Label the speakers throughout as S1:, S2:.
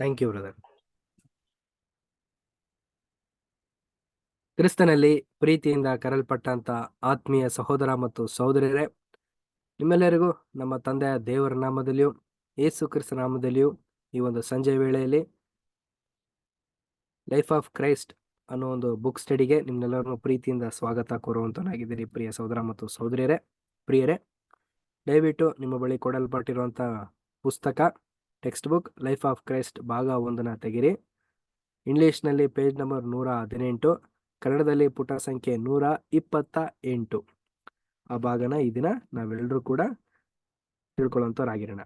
S1: Thank you brother. ಕ್ರಿಸ್ತನಲ್ಲಿ ಪ್ರೀತಿಯಿಂದ ಕರೆಯಲ್ಪಟ್ಟಂತ ಆತ್ಮೀಯ ಸಹೋದರ ಮತ್ತು ಸಹೋದರಿಯರೇ, ನಿಮ್ಮೆಲ್ಲರಿಗೂ ನಮ್ಮ ತಂದೆಯ ದೇವರ ನಾಮದಲ್ಲಿಯೂ ಯೇಸು ಕ್ರಿಸ್ತ ನಾಮದಲ್ಲಿಯೂ ಈ ಒಂದು ಸಂಜೆ ವೇಳೆಯಲ್ಲಿ ಲೈಫ್ ಆಫ್ ಕ್ರೈಸ್ಟ್ ಅನ್ನೋ ಒಂದು ಬುಕ್ ಸ್ಟಡಿಗೆ ನಿಮ್ಮೆಲ್ಲರನ್ನು ಪ್ರೀತಿಯಿಂದ ಸ್ವಾಗತ ಕೋರುವಂತನಾಗಿದ್ದೀರಿ. ಪ್ರಿಯ ಸಹೋದರ ಮತ್ತು ಸಹೋದರಿಯರೇ, ಪ್ರಿಯರೇ, ದಯವಿಟ್ಟು ನಿಮ್ಮ ಬಳಿ ಕೊಡಲ್ಪಟ್ಟಿರುವಂಥ ಪುಸ್ತಕ text book life of Christ ಭಾಗ 1 ತೆಗಿರಿ. ಇಂಗ್ಲಿಷ್ನಲ್ಲಿ ಪೇಜ್ ನಂಬರ್ 118, ಕನ್ನಡದಲ್ಲಿ ಪುಟ ಸಂಖ್ಯೆ 128. ಆ ಭಾಗನ ಈ ದಿನ ನಾವೆಲ್ಲರೂ ಕೂಡ ತಿಳ್ಕೊಳ್ಳುವಂಥವ್ರಾಗಿರೋಣ.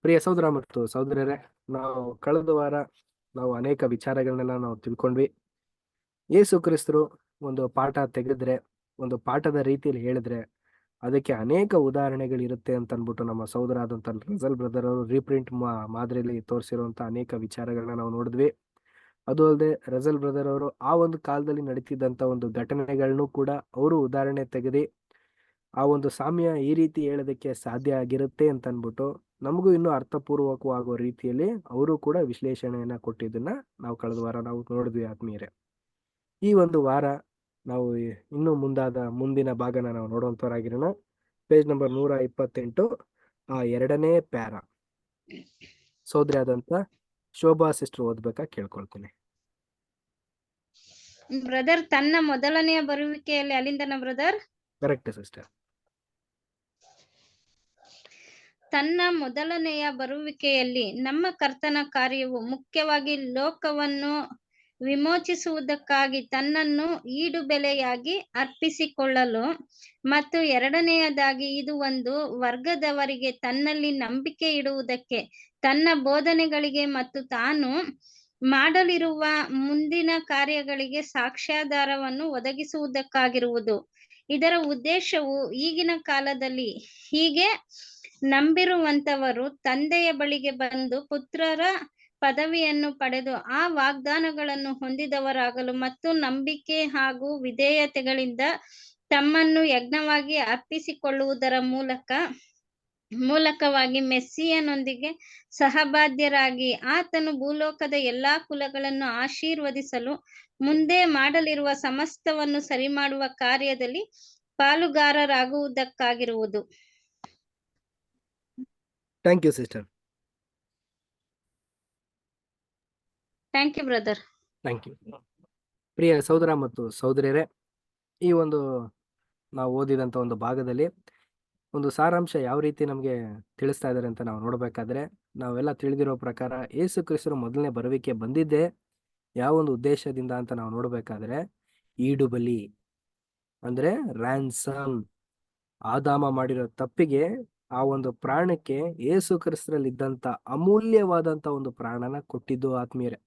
S1: ಪ್ರಿಯ ಸಹೋದರ ಮತ್ತು ಸಹೋದರರೇ, ನಾವು ಕಳೆದ ವಾರ ನಾವು ಅನೇಕ ವಿಚಾರಗಳನ್ನೆಲ್ಲ ನಾವು ತಿಳ್ಕೊಂಡ್ವಿ. ಯೇಸು ಕ್ರಿಸ್ತರು ಒಂದು ಪಾಠ ತೆಗೆದ್ರೆ, ಒಂದು ಪಾಠದ ರೀತಿಯಲ್ಲಿ ಹೇಳಿದ್ರೆ ಅದಕ್ಕೆ ಅನೇಕ ಉದಾಹರಣೆಗಳಿರುತ್ತೆ ಅಂತ ಅಂದ್ಬಿಟ್ಟು ನಮ್ಮ ಸಹೋದರ ಆದಂಥ ರಜಲ್ ಬ್ರದರ್ ಅವರು ರೀಪ್ರಿಂಟ್ ಮಾದರಿಯಲ್ಲಿ ತೋರಿಸಿರುವಂಥ ಅನೇಕ ವಿಚಾರಗಳನ್ನ ನಾವು ನೋಡಿದ್ವಿ. ಅದು ಅಲ್ಲದೆ ರಜಲ್ ಬ್ರದರ್ ಅವರು ಆ ಒಂದು ಕಾಲದಲ್ಲಿ ನಡೀತಿದ್ದಂಥ ಒಂದು ಘಟನೆಗಳನ್ನು ಕೂಡ ಅವರು ಉದಾಹರಣೆ ತೆಗೆದು ಆ ಒಂದು ಸಾಮ್ಯ ಈ ರೀತಿ ಹೇಳೋದಕ್ಕೆ ಸಾಧ್ಯ ಆಗಿರುತ್ತೆ ಅಂತ ಅಂದ್ಬಿಟ್ಟು ನಮಗೂ ಇನ್ನೂ ಅರ್ಥಪೂರ್ವಕವಾಗುವ ರೀತಿಯಲ್ಲಿ ಅವರು ಕೂಡ ವಿಶ್ಲೇಷಣೆಯನ್ನ ಕೊಟ್ಟಿದ್ದನ್ನ ನಾವು ಕಳೆದ ವಾರ ನಾವು ನೋಡಿದ್ವಿ ಆತ್ಮೀಯರೇ. ಈ ಒಂದು ವಾರ ನಾವು ಇನ್ನೂ ಮುಂದಿನ ಭಾಗನ ನಾವು ನೋಡುವಂತವರಾಗಿರೋಣ. ಪೇಜ್ ನಂಬರ್ 128, ಆ 2ನೇ ಪ್ಯಾರಾ ಸೋದರಿ ಆದಂತ ಶೋಭಾ ಸಿಸ್ಟರ್ ಓದ್ಬೇಕಾ ಕೇಳ್ಕೊಳ್ತೀನಿ.
S2: ಬ್ರದರ್, ತನ್ನ ಮೊದಲನೆಯ ಬರುವಿಕೆಯಲ್ಲಿ ಅಲ್ಲಿಂದನ ಬ್ರದರ್?
S1: Correct sister.
S2: ತನ್ನ ಮೊದಲನೆಯ ಬರುವಿಕೆಯಲ್ಲಿ ನಮ್ಮ ಕರ್ತನ ಕಾರ್ಯವು ಮುಖ್ಯವಾಗಿ ಲೋಕವನ್ನು ವಿಮೋಚಿಸುವುದಕ್ಕಾಗಿ ತನ್ನನ್ನು ಈಡು ಬೆಲೆಯಾಗಿ ಅರ್ಪಿಸಿಕೊಳ್ಳಲು, ಮತ್ತು ಎರಡನೆಯದಾಗಿ ಇದು ಒಂದು ವರ್ಗದವರಿಗೆ ತನ್ನಲ್ಲಿ ನಂಬಿಕೆ ಇಡುವುದಕ್ಕೆ, ತನ್ನ ಬೋಧನೆಗಳಿಗೆ ಮತ್ತು ತಾನು ಮಾಡಲಿರುವ ಮುಂದಿನ ಕಾರ್ಯಗಳಿಗೆ ಸಾಕ್ಷ್ಯಾಧಾರವನ್ನು ಒದಗಿಸುವುದಕ್ಕಾಗಿರುವುದು. ಇದರ ಉದ್ದೇಶವು ಈಗಿನ ಕಾಲದಲ್ಲಿ ಹೀಗೆ ನಂಬಿರುವಂತವರು ತಂದೆಯ ಬಳಿಗೆ ಬಂದು ಪುತ್ರರ ಪದವಿಯನ್ನು ಪಡೆದು ಆ ವಾಗ್ದಾನಗಳನ್ನು ಹೊಂದಿದವರಾಗಲು ಮತ್ತು ನಂಬಿಕೆ ಹಾಗೂ ವಿಧೇಯತೆಗಳಿಂದ ತಮ್ಮನ್ನು ಯಜ್ಞವಾಗಿ ಅರ್ಪಿಸಿಕೊಳ್ಳುವುದರ ಮೂಲಕವಾಗಿ ಮೆಸ್ಸಿಯನೊಂದಿಗೆ ಸಹಬಾಧ್ಯರಾಗಿ ಆತನು ಭೂಲೋಕದ ಎಲ್ಲಾ ಕುಲಗಳನ್ನು ಆಶೀರ್ವದಿಸಲು ಮುಂದೆ ಮಾಡಲಿರುವ ಸಮಸ್ತವನ್ನು ಸರಿಮಾಡುವ ಕಾರ್ಯದಲ್ಲಿ ಪಾಲುಗಾರರಾಗುವುದಕ್ಕಾಗಿರುವುದು.
S1: Thank you sister.
S2: Thank you brother.
S1: Thank you. ಪ್ರಿಯ ಸಹೋದರ ಮತ್ತು ಸಹೋದರಿಯರೇ, ಈ ಒಂದು ನಾವು ಓದಿದಂಥ ಒಂದು ಭಾಗದಲ್ಲಿ ಒಂದು ಸಾರಾಂಶ ಯಾವ ರೀತಿ ನಮಗೆ ತಿಳಿಸ್ತಾ ಇದ್ದಾರೆ ಅಂತ ನಾವು ನೋಡಬೇಕಾದ್ರೆ, ನಾವೆಲ್ಲ ತಿಳಿದಿರೋ ಪ್ರಕಾರ ಯೇಸು ಕ್ರಿಸ್ತರು ಮೊದಲನೇ ಬರುವಿಕೆ ಬಂದಿದ್ದೇ ಯಾವ ಒಂದು ಉದ್ದೇಶದಿಂದ ಅಂತ ನಾವು ನೋಡಬೇಕಾದ್ರೆ, ಈಡು ಬಲಿ ಅಂದ್ರೆ ರ್ಯಾನ್ಸಮ್. ಆದಾಮ ಮಾಡಿರೋ ತಪ್ಪಿಗೆ ಆ ಒಂದು ಪ್ರಾಣಕ್ಕೆ ಯೇಸು ಕ್ರಿಸ್ತರಲ್ಲಿ ಇದ್ದಂತ ಅಮೂಲ್ಯವಾದಂತ ಒಂದು ಪ್ರಾಣನ ಕೊಟ್ಟಿದ್ದು ಆತ್ಮೀಯರೇ.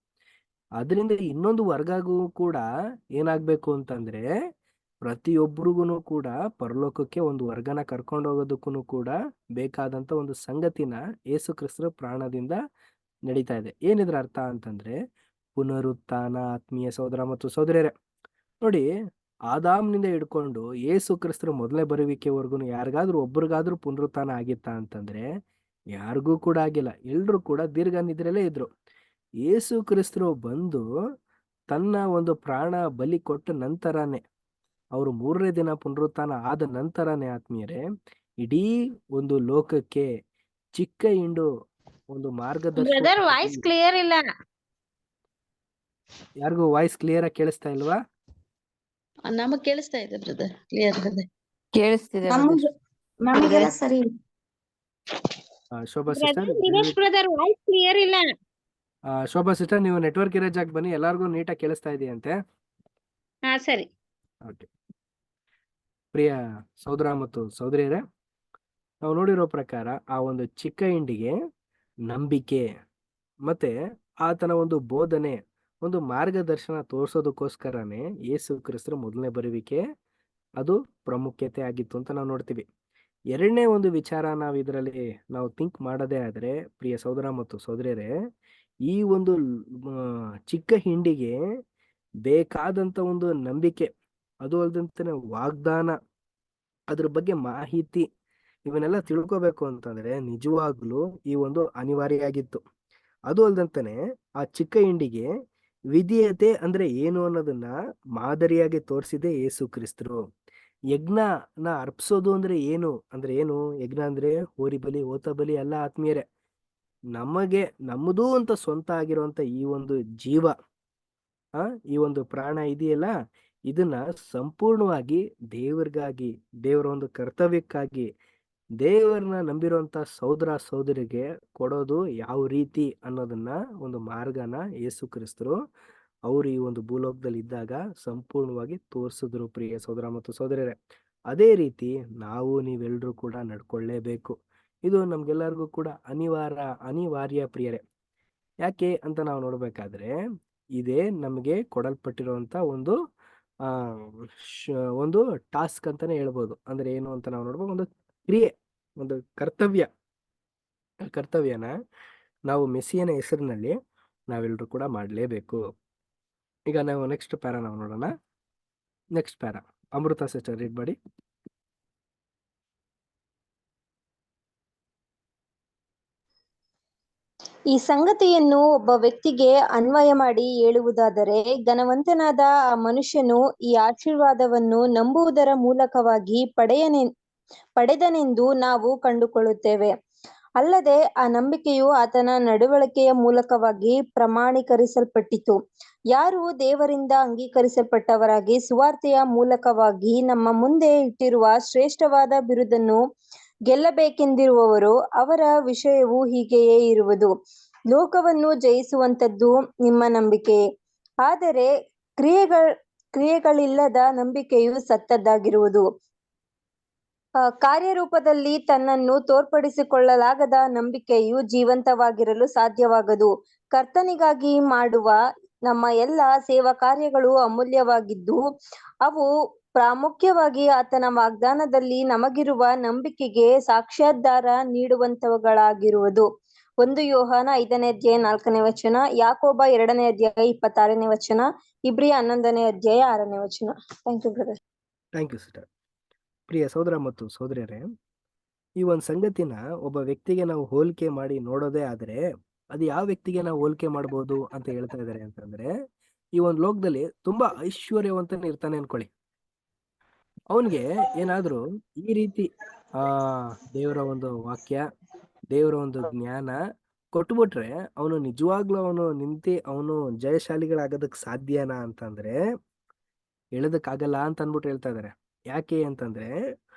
S1: ಅದರಿಂದ ಇನ್ನೊಂದು ವರ್ಗಗೂ ಕೂಡ ಏನಾಗ್ಬೇಕು ಅಂತಂದ್ರೆ, ಪ್ರತಿಯೊಬ್ಬರಿಗೂ ಕೂಡ ಪರಲೋಕಕ್ಕೆ ಒಂದು ವರ್ಗನ ಕರ್ಕೊಂಡು ಹೋಗೋದಕ್ಕೂ ಕೂಡ ಬೇಕಾದಂತ ಒಂದು ಸಂಗತಿನ ಯೇಸು ಕ್ರಿಸ್ತರ ಪ್ರಾಣದಿಂದ ನಡೀತಾ ಇದೆ. ಏನಿದ್ರ ಅರ್ಥ ಅಂತಂದ್ರೆ ಪುನರುತ್ಥಾನ. ಆತ್ಮೀಯ ಸಹೋದರ ಮತ್ತು ಸಹೋದರಿಯರೇ, ನೋಡಿ, ಆದಾಮ್ನಿಂದ ಹಿಡ್ಕೊಂಡು ಯೇಸು ಕ್ರಿಸ್ತರ ಮೊದಲನೇ ಬರುವಿಕೆವರೆಗೂ ಯಾರಿಗಾದ್ರೂ ಒಬ್ರಿಗಾದ್ರೂ ಪುನರುತ್ಥಾನ ಆಗಿತ್ತಾ ಅಂತಂದ್ರೆ ಯಾರಿಗೂ ಕೂಡ ಆಗಿಲ್ಲ. ಎಲ್ರು ಕೂಡ ದೀರ್ಘ ನಿದ್ರೆಲೇ ಇದ್ರು. ಯೇಸು ಕ್ರಿಸ್ತರು ಬಂದು ತನ್ನ ಒಂದು ಪ್ರಾಣ ಬಲಿ ಕೊಟ್ಟ ನಂತರನೇ, ಅವರು 3ನೇ ದಿನ ಪುನರುತ್ಥಾನ ಆದ ನಂತರನೇ ಆತ್ಮೀಯರೇ, ಇಡೀ ಒಂದು ಲೋಕಕ್ಕೆ ಚಿಕ್ಕ ಹಿಂಡು ಒಂದು ಮಾರ್ಗದರ್ಶನ.
S2: ವಾಯ್ಸ್ ಕ್ಲಿಯರ್ ಇಲ್ಲ.
S1: ಯಾರಿಗೂ ವಾಯ್ಸ್ ಕ್ಲಿಯರ್ ಆಗಿ ಕೇಳಿಸ್ತಾ ಇಲ್ವಾ?
S3: ನಮಗ್ ಕೇಳಿಸ್ತಾ ಇದೆ ಬ್ರದರ್, ಕ್ಲಿಯರ್ ಇದೆ.
S4: ಕೇಳಿಸ್ತಿದೆ
S5: ನಮಗೆಲ್ಲ ಸರಿ.
S1: Shobha sister,
S2: Dinesh brother, voice clear ಇಲ್ಲ.
S1: ಶೋಭಾ ಸಿಸ್ಟರ್, ನೀವು ನೆಟ್ವರ್ಕ್ ಇರೋ ಜಾಗ ಬನ್ನಿ. ಎಲ್ಲಾರ್ಗು ನೀಟಾಗಿ ಕೇಳಿಸ್ತಾ ಇದೆಯಂತೆ.
S2: ಹಾ ಸರಿ.
S1: ಓಕೆ. ಪ್ರಿಯ ಸಹೋದರ ಮತ್ತು ಸಹೋದರಿಯರೇ, ನಾವು ನೋಡಿರೋ ಪ್ರಕಾರ ಆ ಒಂದು ಚಿಕ್ಕ ಹಿಂಡಿಗೆ ನಂಬಿಕೆ ಮತ್ತೆ ಆತನ ಒಂದು ಬೋಧನೆ, ಒಂದು ಮಾರ್ಗದರ್ಶನ ತೋರ್ಸೋದಕ್ಕೋಸ್ಕರನೇ ಯೇಸು ಕ್ರಿಸ್ತರ ಮೊದಲನೇ ಬರುವಿಕೆ ಅದು ಪ್ರಾಮುಖ್ಯತೆ ಆಗಿತ್ತು ಅಂತ ನಾವು ನೋಡ್ತೀವಿ. ಎರಡನೇ ಒಂದು ವಿಚಾರ ನಾವು ಇದರಲ್ಲಿ ನಾವು ಥಿಂಕ್ ಮಾಡೋದೇ ಆದ್ರೆ, ಪ್ರಿಯ ಸಹೋದರ ಮತ್ತು ಸಹೋದರಿಯರೇ, ಈ ಒಂದು ಚಿಕ್ಕ ಹಿಂಡಿಗೆ ಬೇಕಾದಂತ ಒಂದು ನಂಬಿಕೆ, ಅದು ಅಲ್ಲದಂತೆ ವಾಗ್ದಾನ, ಅದ್ರ ಬಗ್ಗೆ ಮಾಹಿತಿ, ಇವನ್ನೆಲ್ಲ ತಿಳ್ಕೊಬೇಕು ಅಂತಂದ್ರೆ ನಿಜವಾಗ್ಲೂ ಈ ಒಂದು ಅನಿವಾರ್ಯ ಆಗಿತ್ತು. ಅದು ಅಲ್ದಂತಾನೆ ಆ ಚಿಕ್ಕ ಹಿಂಡಿಗೆ ವಿಧೇಯತೆ ಅಂದ್ರೆ ಏನು ಅನ್ನೋದನ್ನ ಮಾದರಿಯಾಗಿ ತೋರಿಸಿದೆ ಯೇಸು ಕ್ರಿಸ್ತರು. ಯಜ್ಞನ ಅರ್ಪಿಸೋದು ಅಂದ್ರೆ ಏನು ಯಜ್ಞ ಅಂದ್ರೆ ಹೋರಿ ಬಲಿ ಹೋತ ಬಲಿ ಎಲ್ಲ ಆತ್ಮೀಯರೇ. ನಮಗೆ ನಮ್ಮದೂ ಅಂತ ಸ್ವಂತ ಆಗಿರುವಂತ ಈ ಒಂದು ಜೀವ, ಈ ಒಂದು ಪ್ರಾಣ ಇದೆಯಲ್ಲ, ಇದನ್ನ ಸಂಪೂರ್ಣವಾಗಿ ದೇವರಿಗಾಗಿ, ದೇವರ ಒಂದು ಕರ್ತವ್ಯಕ್ಕಾಗಿ, ದೇವರನ್ನ ನಂಬಿರುವಂತ ಸಹೋದರ ಸಹೋದರಿಗೆ ಕೊಡೋದು ಯಾವ ರೀತಿ ಅನ್ನೋದನ್ನ ಒಂದು ಮಾರ್ಗನ ಯೇಸು ಕ್ರಿಸ್ತರು ಅವರು ಈ ಒಂದು ಭೂಲೋಕದಲ್ಲಿ ಇದ್ದಾಗ ಸಂಪೂರ್ಣವಾಗಿ ತೋರಿಸಿದ್ರು ಪ್ರಿಯ ಸಹೋದರ ಮತ್ತು ಸಹೋದರರೇ. ಅದೇ ರೀತಿ ನಾವು ನೀವೆಲ್ಲರೂ ಕೂಡ ನಡ್ಕೊಳ್ಳೇಬೇಕು. ಇದು ನಮ್ಗೆಲ್ಲರಿಗೂ ಕೂಡ ಅನಿವಾರ್ಯ ಪ್ರಿಯರೇ. ಯಾಕೆ ಅಂತ ನಾವು ನೋಡ್ಬೇಕಾದ್ರೆ ಇದೇ ನಮಗೆ ಕೊಡಲ್ಪಟ್ಟಿರುವಂತ ಒಂದು ಆ ಒಂದು ಟಾಸ್ಕ್ ಅಂತಾನೆ ಹೇಳ್ಬೋದು. ಅಂದ್ರೆ ಏನು ಅಂತ ನಾವು ನೋಡ್ಬೋದು, ಒಂದು ಕ್ರಿಯೆ, ಒಂದು ಕರ್ತವ್ಯನ ನಾವು ಮೆಸ್ಸಿಯನ ಹೆಸರಿನಲ್ಲಿ ನಾವೆಲ್ಲರೂ ಕೂಡ ಮಾಡಲೇಬೇಕು. ಈಗ ನಾವು ನೆಕ್ಸ್ಟ್ ಪ್ಯಾರಾ ನಾವು ನೋಡೋಣ. ನೆಕ್ಸ್ಟ್ ಪ್ಯಾರಾ ಅಮೃತ ಸಿಸ್ಟರ್ ರೀಡ್ ಮಾಡಿ.
S4: ಈ ಸಂಗತಿಯನ್ನು ಒಬ್ಬ ವ್ಯಕ್ತಿಗೆ ಅನ್ವಯ ಮಾಡಿ ಹೇಳುವುದಾದರೆ, ಘನವಂತನಾದ ಆ ಮನುಷ್ಯನು ಈ ಆಶೀರ್ವಾದವನ್ನು ನಂಬುವುದರ ಮೂಲಕವಾಗಿ ಪಡೆದನೆಂದು ನಾವು ಕಂಡುಕೊಳ್ಳುತ್ತೇವೆ. ಅಲ್ಲದೆ ಆ ನಂಬಿಕೆಯು ಆತನ ನಡವಳಿಕೆಯ ಮೂಲಕವಾಗಿ ಪ್ರಮಾಣೀಕರಿಸಲ್ಪಟ್ಟಿತು. ಯಾರು ದೇವರಿಂದ ಅಂಗೀಕರಿಸಲ್ಪಟ್ಟವರಾಗಿ ಸುವಾರ್ತೆಯ ಮೂಲಕವಾಗಿ ನಮ್ಮ ಮುಂದೆ ಇಟ್ಟಿರುವ ಶ್ರೇಷ್ಠವಾದ ಬಿರುದನ್ನು ಗೆಲ್ಲಬೇಕೆಂದಿರುವವರು, ಅವರ ವಿಷಯವು ಹೀಗೆಯೇ ಇರುವುದು. ಲೋಕವನ್ನು ಜಯಿಸುವಂತದ್ದು ನಿಮ್ಮ ನಂಬಿಕೆಯೇ. ಆದರೆ ಕ್ರಿಯೆಗಳಿಲ್ಲದ ನಂಬಿಕೆಯು ಸತ್ತದ್ದಾಗಿರುವುದು. ಕಾರ್ಯರೂಪದಲ್ಲಿ ತನ್ನನ್ನು ತೋರ್ಪಡಿಸಿಕೊಳ್ಳಲಾಗದ ನಂಬಿಕೆಯು ಜೀವಂತವಾಗಿರಲು ಸಾಧ್ಯವಾಗದು. ಕರ್ತನಿಗಾಗಿ ಮಾಡುವ ನಮ್ಮ ಎಲ್ಲ ಸೇವಾ ಕಾರ್ಯಗಳು ಅಮೂಲ್ಯವಾಗಿದ್ದು, ಅವು ಪ್ರಾಮುಖ್ಯವಾಗಿ ಆತನ ವಾಗ್ದಾನದಲ್ಲಿ ನಮಗಿರುವ ನಂಬಿಕೆಗೆ ಸಾಕ್ಷ್ಯಾಧಾರ ನೀಡುವಂತವುಗಳಾಗಿರುವುದು. 1 ಯೋಹಾನ 5ನೇ ಅಧ್ಯಾಯ 4ನೇ ವಚನ, ಯಾಕೋಬ 2ನೇ ಅಧ್ಯಾಯ 26ನೇ ವಚನ, ಇಬ್ರಿಯ 11ನೇ ಅಧ್ಯಾಯ 6ನೇ ವಚನ. Thank you brother.
S1: Thank you sister. ಪ್ರಿಯ ಸಹೋದರ ಮತ್ತು ಸಹೋದರಿಯರೇ, ಈ ಒಂದು ಸಂಗತಿನ ಒಬ್ಬ ವ್ಯಕ್ತಿಗೆ ನಾವು ಹೋಲಿಕೆ ಮಾಡಿ ನೋಡೋದೇ ಆದ್ರೆ ಅದು ಯಾವ ವ್ಯಕ್ತಿಗೆ ನಾವು ಹೋಲಿಕೆ ಮಾಡ್ಬೋದು ಅಂತ ಹೇಳ್ತಾ ಇದ್ದಾರೆ ಅಂತಂದ್ರೆ, ಈ ಒಂದು ಲೋಕದಲ್ಲಿ ತುಂಬಾ ಐಶ್ವರ್ಯವಂತನ ಇರ್ತಾನೆ ಅನ್ಕೊಳ್ಳಿ. ಅವನಿಗೆ ಏನಾದ್ರೂ ಈ ರೀತಿ ದೇವರ ಒಂದು ವಾಕ್ಯ, ದೇವರ ಒಂದು ಜ್ಞಾನ ಕೊಟ್ಬಿಟ್ರೆ ಅವನು ನಿಜವಾಗ್ಲೂ ಅವನು ಜಯಶಾಲಿಗಳಾಗೋದಕ್ ಸಾಧ್ಯನಾ ಅಂತಂದ್ರೆ ಹೇಳೋದಕ್ಕಾಗಲ್ಲ ಅಂತ ಅಂದ್ಬಿಟ್ಟು ಹೇಳ್ತಾ ಇದಾರೆ. ಯಾಕೆ ಅಂತಂದ್ರೆ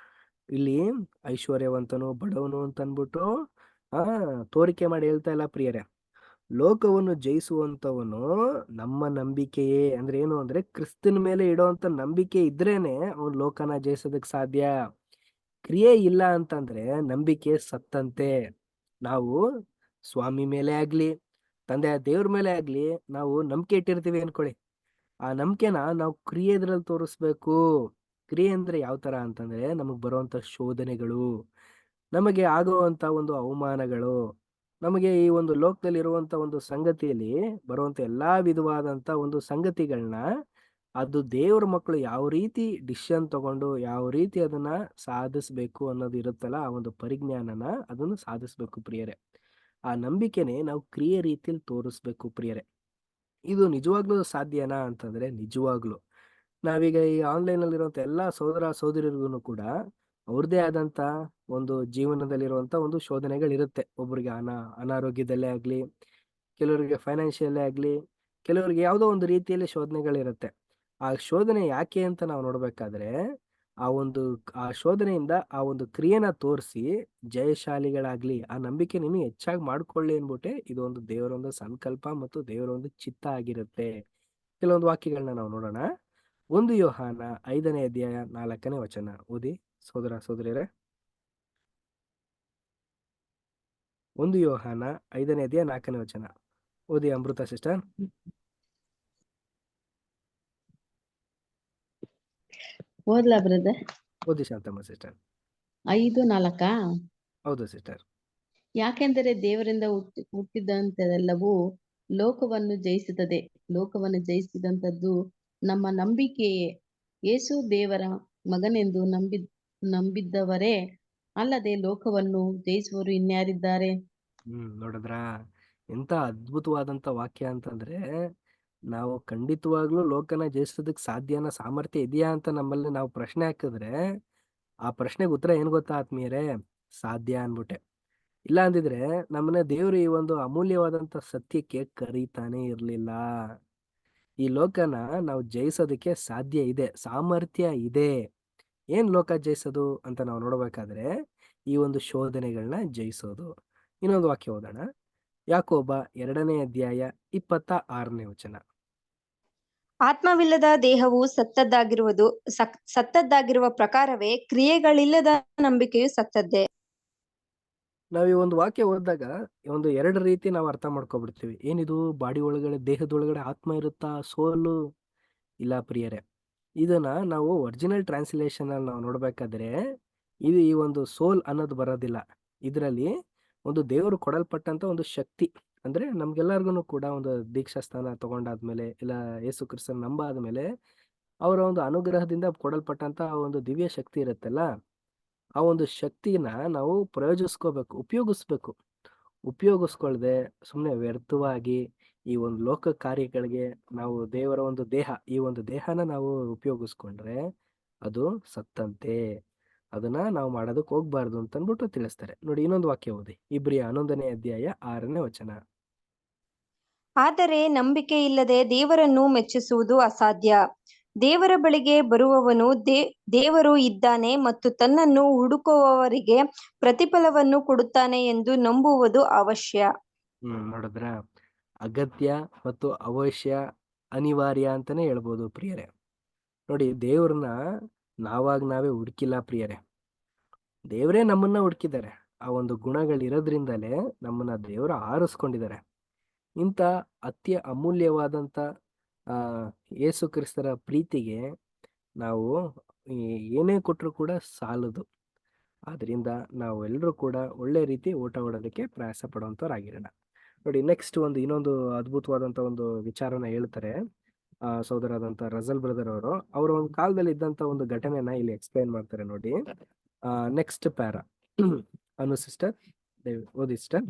S1: ಇಲ್ಲಿ ಐಶ್ವರ್ಯವಂತನು ಬಡವನು ಅಂತ ಅಂದ್ಬಿಟ್ಟು ತೋರಿಕೆ ಮಾಡಿ ಹೇಳ್ತಾ ಇಲ್ಲ ಪ್ರಿಯರೇ. ಲೋಕವನ್ನು ಜಯಿಸುವಂತವನು ನಮ್ಮ ನಂಬಿಕೆಯೇ, ಅಂದ್ರೆ ಏನು ಅಂದ್ರೆ ಕ್ರಿಸ್ತನ ಮೇಲೆ ಇಡುವಂತ ನಂಬಿಕೆ ಇದ್ರೇನೆ ಅವನು ಲೋಕನ ಜಯಿಸೋದಕ್ ಸಾಧ್ಯ. ಕ್ರಿಯೆ ಇಲ್ಲ ಅಂತಂದ್ರೆ ನಂಬಿಕೆ ಸತ್ತಂತೆ. ನಾವು ಸ್ವಾಮಿ ಮೇಲೆ ಆಗ್ಲಿ, ತಂದೆ ದೇವ್ರ ಮೇಲೆ ಆಗ್ಲಿ ನಾವು ನಂಬಿಕೆ ಇಟ್ಟಿರ್ತೀವಿ ಅನ್ಕೊಳ್ಳಿ, ಆ ನಂಬಿಕೆನ ನಾವು ಕ್ರಿಯೆದ್ರಲ್ಲಿ ತೋರಿಸ್ಬೇಕು. ಕ್ರಿಯೆ ಅಂದ್ರೆ ಯಾವ ತರ ಅಂತಂದ್ರೆ ನಮಗ್ ಬರುವಂತ ಶೋಧನೆಗಳು, ನಮಗೆ ಆಗುವಂತ ಒಂದು ಅವಮಾನಗಳು, ನಮಗೆ ಈ ಒಂದು ಲೋಕದಲ್ಲಿ ಇರುವಂತ ಒಂದು ಸಂಗತಿಯಲ್ಲಿ ಬರುವಂತ ಎಲ್ಲಾ ವಿಧವಾದಂತ ಒಂದು ಸಂಗತಿಗಳನ್ನ ಅದು ದೇವ್ರ ಮಕ್ಕಳು ಯಾವ ರೀತಿ ಡಿಸಿಷನ್ ತಗೊಂಡು ಯಾವ ರೀತಿ ಅದನ್ನ ಸಾಧಿಸ್ಬೇಕು ಅನ್ನೋದು ಇರುತ್ತಲ್ಲ, ಆ ಒಂದು ಪರಿಜ್ಞಾನನ ಅದನ್ನು ಸಾಧಿಸ್ಬೇಕು ಪ್ರಿಯರೇ. ಆ ನಂಬಿಕೆನೆ ನಾವು ಕ್ರಿಯೆ ರೀತಿಯಲ್ಲಿ ತೋರಿಸ್ಬೇಕು ಪ್ರಿಯರೇ. ಇದು ನಿಜವಾಗ್ಲೂ ಸಾಧ್ಯನಾ ಅಂತಂದ್ರೆ ನಿಜವಾಗ್ಲು ನಾವೀಗ ಈ ಆನ್ಲೈನ್ ಅಲ್ಲಿ ಇರುವಂತ ಎಲ್ಲಾ ಸಹೋದರ ಸಹೋದರಿಯರಿಗೂ ಕೂಡ ಅವ್ರದೇ ಆದಂತ ಒಂದು ಜೀವನದಲ್ಲಿರುವಂತ ಒಂದು ಶೋಧನೆಗಳಿರುತ್ತೆ. ಒಬ್ಬರಿಗೆ ಅನಾರೋಗ್ಯದಲ್ಲೇ ಆಗ್ಲಿ, ಕೆಲವರಿಗೆ ಫೈನಾನ್ಷಿಯಲ್ಲೇ ಆಗ್ಲಿ, ಕೆಲವರಿಗೆ ಯಾವುದೋ ಒಂದು ರೀತಿಯಲ್ಲಿ ಶೋಧನೆಗಳಿರುತ್ತೆ. ಆ ಶೋಧನೆ ಯಾಕೆ ಅಂತ ನಾವು ನೋಡ್ಬೇಕಾದ್ರೆ ಆ ಶೋಧನೆಯಿಂದ ಆ ಒಂದು ಕ್ರಿಯೆನ ತೋರಿಸಿ ಜಯಶಾಲಿಗಳಾಗ್ಲಿ, ಆ ನಂಬಿಕೆ ಇನ್ನೂ ಹೆಚ್ಚಾಗಿ ಮಾಡ್ಕೊಳ್ಳಿ ಅನ್ಬಿಟ್ಟೆ ಇದು ಒಂದು ದೇವರ ಒಂದು ಸಂಕಲ್ಪ ಮತ್ತು ದೇವರ ಒಂದು ಚಿತ್ತ ಆಗಿರುತ್ತೆ. ಕೆಲವೊಂದು ವಾಕ್ಯಗಳನ್ನ ನಾವು ನೋಡೋಣ. 1 ಯೋಹಾನ 5ನೇ ಅಧ್ಯಾಯ 4ನೇ ವಚನ ಓದಿ ಸಹೋದರ ಸಹೋದರಿಯರೇ. 1 ಯೋಹಾನ 5ನೇ ಅಧ್ಯಾಯ 4ನೇ ವಚನ ಓದಿ ಅಮೃತ ಸಿಸ್ಟರ್.
S3: ಓದ್ಲಾ ಬ್ರದರ್?
S1: ಓದಿ ಶಾಂತಮ್ಮ ಸಿಸ್ಟರ್.
S3: 5:4.
S1: ಹೌದು ಸಿಸ್ಟರ್.
S3: ಯಾಕೆಂದರೆ ದೇವರಿಂದ ಹುಟ್ಟಿದಂತೆಲ್ಲವೂ ಲೋಕವನ್ನು ಜಯಿಸುತ್ತದೆ. ಲೋಕವನ್ನು ಜಯಿಸಿದಂಥದ್ದು ನಮ್ಮ ನಂಬಿಕೆಯೇ. ಯೇಸು ದೇವರ ಮಗನೆಂದು ನಂಬಿದ್ದವರೇ ಅಲ್ಲದೆ ಲೋಕವನ್ನು ಜಯಿಸುವವರು ಇನ್ಯಾರಿದ್ದಾರೆ?
S1: ನೋಡಿದ್ರಾ, ಎಂತ ಅದ್ಭುತವಾದಂತ ವಾಕ್ಯ ಅಂತಂದ್ರೆ, ನಾವು ಖಂಡಿತವಾಗ್ಲೂ ಲೋಕನ ಜಯಿಸೋದಕ್ಕೆ ಸಾಧ್ಯನ ಸಾಮರ್ಥ್ಯ ಇದೆಯಾ ಅಂತ ನಮ್ಮಲ್ಲಿ ನಾವು ಪ್ರಶ್ನೆ ಹಾಕಿದ್ರೆ, ಆ ಪ್ರಶ್ನೆಗೆ ಉತ್ತರ ಏನ್ ಗೊತ್ತಾ ಆತ್ಮೀಯರೇ? ಸಾಧ್ಯ ಅನ್ಬಿಟ್ಟೆ. ಇಲ್ಲ ಅಂದಿದ್ರೆ ನಮ್ಮನ್ನ ದೇವರು ಈ ಒಂದು ಅಮೂಲ್ಯವಾದಂತ ಸತ್ಯಕ್ಕೆ ಕರೀತಾನೆ ಇರ್ಲಿಲ್ಲ. ಈ ಲೋಕನ ನಾವು ಜಯಿಸೋದಕ್ಕೆ ಸಾಧ್ಯ ಇದೆ, ಸಾಮರ್ಥ್ಯ ಇದೆ. ಏನ್ ಲೋಕ ಜಯಿಸೋದು ಅಂತ ನಾವು ನೋಡ್ಬೇಕಾದ್ರೆ ಈ ಒಂದು ಶೋಧನೆಗಳನ್ನ ಜಯಿಸೋದು. ಇನ್ನೊಂದು ವಾಕ್ಯ ಓದೋಣ. ಯಾಕೋಬ 2ನೇ ಅಧ್ಯಾಯ 26ನೇ ವಚನ.
S4: ಆತ್ಮವಿಲ್ಲದ ದೇಹವು ಸತ್ತದ್ದಾಗಿರುವುದು ಸತ್ತದ್ದಾಗಿರುವ ಪ್ರಕಾರವೇ ಕ್ರಿಯೆಗಳಿಲ್ಲದ ನಂಬಿಕೆಯು ಸತ್ತದ್ದೇ.
S1: ನಾವ್ ಈ ಒಂದು ವಾಕ್ಯ ಓದಿದಾಗ ಒಂದು 2 ರೀತಿ ನಾವು ಅರ್ಥ ಮಾಡ್ಕೊಬಿಡ್ತೀವಿ. ಏನಿದು, ಬಾಡಿ ಒಳಗಡೆ ದೇಹದೊಳಗಡೆ ಆತ್ಮ ಇರುತ್ತಾ, ಸೋಲು? ಇಲ್ಲ ಪ್ರಿಯರೇ, ಇದನ್ನ ನಾವು ಒರಿಜಿನಲ್ ಟ್ರಾನ್ಸ್ಲೇಷನ್ ಅಲ್ಲಿ ನಾವು ನೋಡ್ಬೇಕಾದ್ರೆ ಇದು ಈ ಒಂದು ಸೋಲ್ ಅನ್ನೋದು ಬರೋದಿಲ್ಲ. ಇದರಲ್ಲಿ ಒಂದು ದೇವರು ಕೊಡಲ್ಪಟ್ಟಂತ ಒಂದು ಶಕ್ತಿ, ಅಂದ್ರೆ ನಮ್ಗೆಲ್ಲರಿಗೂ ಕೂಡ ಒಂದು ದೀಕ್ಷಾ ಸ್ಥಾನ ತಗೊಂಡಾದ್ಮೇಲೆ ಇಲ್ಲ ಯೇಸು ಕ್ರಿಸ್ತನ ನಂಬಾದ್ಮೇಲೆ ಅವರ ಒಂದು ಅನುಗ್ರಹದಿಂದ ಕೊಡಲ್ಪಟ್ಟಂತ ಒಂದು ದಿವ್ಯ ಶಕ್ತಿ ಇರುತ್ತಲ್ಲ, ಆ ಒಂದು ಶಕ್ತಿನ ನಾವು ಉಪಯೋಗಿಸ್ಬೇಕು. ಉಪಯೋಗಿಸ್ಕೊಳ್ದೆ ಸುಮ್ಮನೆ ವ್ಯರ್ಥವಾಗಿ ಈ ಒಂದು ಲೋಕ ಕಾರ್ಯಗಳಿಗೆ ನಾವು ದೇವರ ಒಂದು ಈ ಒಂದು ದೇಹನ ನಾವು ಉಪಯೋಗಿಸ್ಕೊಂಡ್ರೆ ಅದು ಸತ್ತಂತೆ. ಅದನ್ನ ನಾವು ಮಾಡೋದಕ್ಕೆ ಹೋಗ್ಬಾರ್ದು ಅಂತ ಅಂದ್ಬಿಟ್ಟು ತಿಳಿಸ್ತಾರೆ. ನೋಡಿ, ಇನ್ನೊಂದು ವಾಕ್ಯ ಓದಿ. ಇಬ್ರಿಯ 11ನೇ ಅಧ್ಯಾಯ 6ನೇ ವಚನ.
S4: ಆದರೆ ನಂಬಿಕೆ ಇಲ್ಲದೆ ದೇವರನ್ನು ಮೆಚ್ಚಿಸುವುದು ಅಸಾಧ್ಯ. ದೇವರ ಬಳಿಗೆ ಬರುವವನು ದೇವರು ಇದ್ದಾನೆ ಮತ್ತು ತನ್ನನ್ನು ಹುಡುಕುವವರಿಗೆ ಪ್ರತಿಫಲವನ್ನು ಕೊಡುತ್ತಾನೆ ಎಂದು ನಂಬುವುದು ಅವಶ್ಯ.
S1: ನೋಡಿದ್ರ, ಅಗತ್ಯ ಮತ್ತು ಅವಶ್ಯ, ಅನಿವಾರ್ಯ ಅಂತಾನೆ ಹೇಳ್ಬೋದು ಪ್ರಿಯರೇ. ನೋಡಿ, ದೇವ್ರನ್ನ ನಾವೇ ಹುಡುಕಿಲ್ಲ ಪ್ರಿಯರೇ, ದೇವರೇ ನಮ್ಮನ್ನ ಹುಡುಕಿದ್ದಾರೆ. ಆ ಒಂದು ಗುಣಗಳಿರೋದ್ರಿಂದಲೇ ನಮ್ಮನ್ನ ದೇವರು ಆರಿಸ್ಕೊಂಡಿದ್ದಾರೆ. ಇಂಥ ಅಮೂಲ್ಯವಾದಂತ ಯೇಸು ಕ್ರಿಸ್ತರ ಪ್ರೀತಿಗೆ ನಾವು ಏನೇ ಕೊಟ್ಟರು ಕೂಡ ಸಾಲದು. ಆದ್ರಿಂದ ನಾವೆಲ್ಲರೂ ಕೂಡ ಒಳ್ಳೆ ರೀತಿ ಓಟ ಓಡೋದಕ್ಕೆ ಪ್ರಯಾಸ ಪಡುವಂತವ್ರಾಗಿರೋಣ. ನೋಡಿ, ನೆಕ್ಸ್ಟ್ ಇನ್ನೊಂದು ಅದ್ಭುತವಾದಂತ ಒಂದು ವಿಚಾರನ ಹೇಳ್ತಾರೆ ಸಹೋದರಾದಂತ ರಜಲ್ ಬ್ರದರ್ ಅವರು. ಅವರ ಒಂದು ಕಾಲದಲ್ಲಿ ಇದ್ದಂತ ಒಂದು ಘಟನೆನ ಇಲ್ಲಿ ಎಕ್ಸ್ಪ್ಲೈನ್ ಮಾಡ್ತಾರೆ. ನೋಡಿ, ನೆಕ್ಸ್ಟ್ ಪ್ಯಾರಾ ಅನು ಸಿಸ್ಟರ್, ಓದಿ ಸಿಸ್ಟರ್.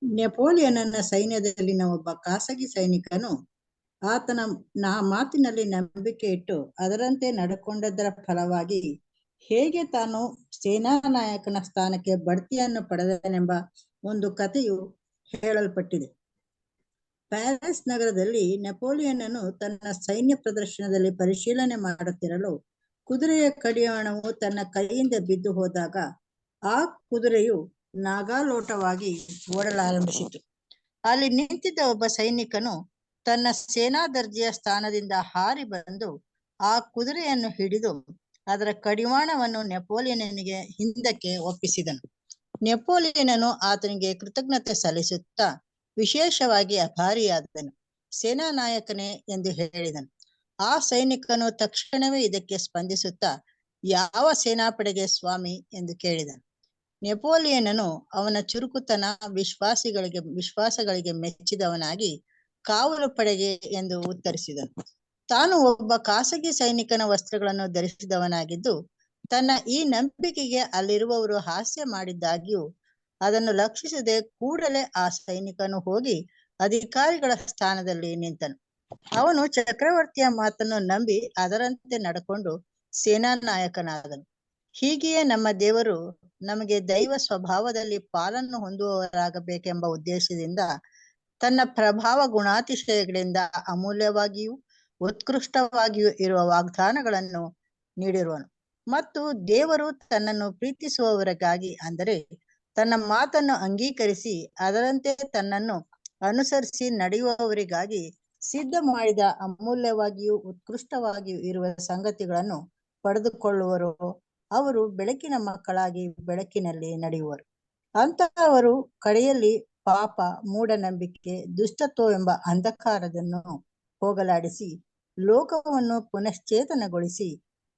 S6: ನೆಪೋಲಿಯನ್ನ ಸೈನ್ಯದಲ್ಲಿನ ಒಬ್ಬ ಖಾಸಗಿ ಸೈನಿಕನು ಆತನ ಮಾತಿನಲ್ಲಿ ನಂಬಿಕೆ ಇಟ್ಟು ಅದರಂತೆ ನಡ್ಕೊಂಡದ್ದರ ಫಲವಾಗಿ ಹೇಗೆ ತಾನು ಸೇನಾ ನಾಯಕನ ಸ್ಥಾನಕ್ಕೆ ಬಡ್ತಿಯನ್ನು ಪಡೆದನೆಂಬ ಒಂದು ಕಥೆಯು ಹೇಳಲ್ಪಟ್ಟಿದೆ. ಪ್ಯಾರಿಸ್ ನಗರದಲ್ಲಿ ನೆಪೋಲಿಯನ್ನನು ತನ್ನ ಸೈನ್ಯ ಪ್ರದರ್ಶನದಲ್ಲಿ ಪರಿಶೀಲನೆ ಮಾಡುತ್ತಿರಲು ಕುದುರೆಯ ಕಡಿವಾಣವು ತನ್ನ ಕೈಯಿಂದ ಬಿದ್ದು ಹೋದಾಗ ಆ ಕುದುರೆಯು ನಾಗಾಲೋಟವಾಗಿ ಓಡಲಾರಂಭಿಸಿತು. ಅಲ್ಲಿ ನಿಂತಿದ್ದ ಒಬ್ಬ ಸೈನಿಕನು ತನ್ನ ಸೇನಾ ದರ್ಜೆಯ ಸ್ಥಾನದಿಂದ ಹಾರಿ ಬಂದು ಆ ಕುದುರೆಯನ್ನು ಹಿಡಿದು ಅದರ ಕಡಿವಾಣವನ್ನು ನೆಪೋಲಿಯನಿಗೆ ಹಿಂದಕ್ಕೆ ಒಪ್ಪಿಸಿದನು. ನೆಪೋಲಿಯನನು ಆತನಿಗೆ ಕೃತಜ್ಞತೆ ಸಲ್ಲಿಸುತ್ತಾ ವಿಶೇಷವಾಗಿ ಅಭಾರಿಯಾದನು. ಸೇನಾ ನಾಯಕನೇ ಎಂದು ಹೇಳಿದನು. ಆ ಸೈನಿಕನು ತಕ್ಷಣವೇ ಇದಕ್ಕೆ ಸ್ಪಂದಿಸುತ್ತಾ, ಯಾವ ಸೇನಾಪಡೆಗೆ ಸ್ವಾಮಿ ಎಂದು ಕೇಳಿದನು. ನೆಪೋಲಿಯನನು ಅವನ ಚುರುಕುತನ ವಿಶ್ವಾಸಗಳಿಗೆ ಮೆಚ್ಚಿದವನಾಗಿ ಕಾವಲು ಪಡೆಗೆ ಎಂದು ಉತ್ತರಿಸಿದನು. ತಾನು ಒಬ್ಬ ಖಾಸಗಿ ಸೈನಿಕನ ವಸ್ತ್ರಗಳನ್ನು ಧರಿಸಿದವನಾಗಿದ್ದು ತನ್ನ ಈ ನಂಬಿಕೆಗೆ ಅಲ್ಲಿರುವವರು ಹಾಸ್ಯ ಮಾಡಿದ್ದಾಗ್ಯೂ ಅದನ್ನು ಲಕ್ಷಿಸದೆ ಕೂಡಲೇ ಆ ಸೈನಿಕನು ಹೋಗಿ ಅಧಿಕಾರಿಗಳ ಸ್ಥಾನದಲ್ಲಿ ನಿಂತನು. ಅವನು ಚಕ್ರವರ್ತಿಯ ಮಾತನ್ನು ನಂಬಿ ಅದರಂತೆ ನಡ್ಕೊಂಡು ಸೇನಾ ನಾಯಕನಾದನು. ಹೀಗೆಯೇ ನಮ್ಮ ದೇವರು ನಮಗೆ ದೈವ ಸ್ವಭಾವದಲ್ಲಿ ಪಾಲನ್ನು ಹೊಂದುವವರಾಗಬೇಕೆಂಬ ಉದ್ದೇಶದಿಂದ ತನ್ನ ಪ್ರಭಾವ ಗುಣಾತಿಶಯಗಳಿಂದ ಅಮೂಲ್ಯವಾಗಿಯೂ ಉತ್ಕೃಷ್ಟವಾಗಿಯೂ ಇರುವ ವಾಗ್ದಾನಗಳನ್ನು ನೀಡಿರುವನು. ಮತ್ತು ದೇವರು ತನ್ನನ್ನು ಪ್ರೀತಿಸುವವರಿಗಾಗಿ, ಅಂದರೆ ತನ್ನ ಮಾತನ್ನು ಅಂಗೀಕರಿಸಿ ಅದರಂತೆ ತನ್ನನ್ನು ಅನುಸರಿಸಿ ನಡೆಯುವವರಿಗಾಗಿ ಸಿದ್ಧ ಮಾಡಿದ ಅಮೂಲ್ಯವಾಗಿಯೂ ಉತ್ಕೃಷ್ಟವಾಗಿಯೂ ಇರುವ ಸಂಗತಿಗಳನ್ನು ಪಡೆದುಕೊಳ್ಳುವರು. ಅವರು ಬೆಳಕಿನ ಮಕ್ಕಳಾಗಿ ಬೆಳಕಿನಲ್ಲಿ ನಡೆಯುವರು. ಅಂತಹವರು ಕಡೆಯಲ್ಲಿ ಪಾಪ, ಮೂಢನಂಬಿಕೆ, ದುಷ್ಟತ್ವವೆಂಬ ಅಂಧಕಾರವನ್ನು ಹೋಗಲಾಡಿಸಿ ಲೋಕವನ್ನು ಪುನಶ್ಚೇತನಗೊಳಿಸಿ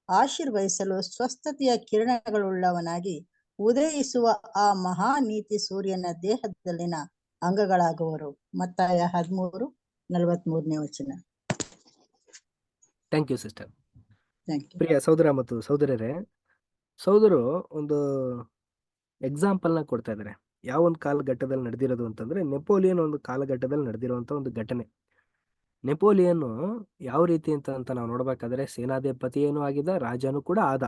S6: ಆಶೀರ್ವದಿಸಲು ಸ್ವಸ್ಥತೆಯ ಕಿರಣಗಳುಳ್ಳವನಾಗಿ ಉದಯಿಸುವ ಆ ಮಹಾನೀತಿ ಸೂರ್ಯನ ದೇಹದಲ್ಲಿನ ಅಂಗಗಳಾಗುವರು. ಮತ್ತಾಯ 13:43ನೇ ವಚನ.
S1: Thank you sister.
S6: Thank you.
S1: ಪ್ರಿಯ ಸಹೋದರ ಮತ್ತು ಸಹೋದರರೇ, ಸಹೋದರು ಒಂದು ಎಕ್ಸಾಂಪಲ್ನ ಕೊಡ್ತಾ ಇದ್ದಾರೆ. ಯಾವ ಒಂದು ಕಾಲಘಟ್ಟದಲ್ಲಿ ನಡೆದಿರೋದು ಅಂತಂದ್ರೆ ನೆಪೋಲಿಯನ್ ಒಂದು ಕಾಲಘಟ್ಟದಲ್ಲಿ ನಡೆದಿರುವಂತ ಒಂದು ಘಟನೆ. ನೆಪೋಲಿಯನ್ ಯಾವ ರೀತಿ ಅಂತ ನಾವು ನೋಡ್ಬೇಕಾದ್ರೆ ಸೇನಾಧಿಪತಿಯೇನೂ ಆಗಿದ್ದ, ರಾಜನೂ ಕೂಡ ಆದ.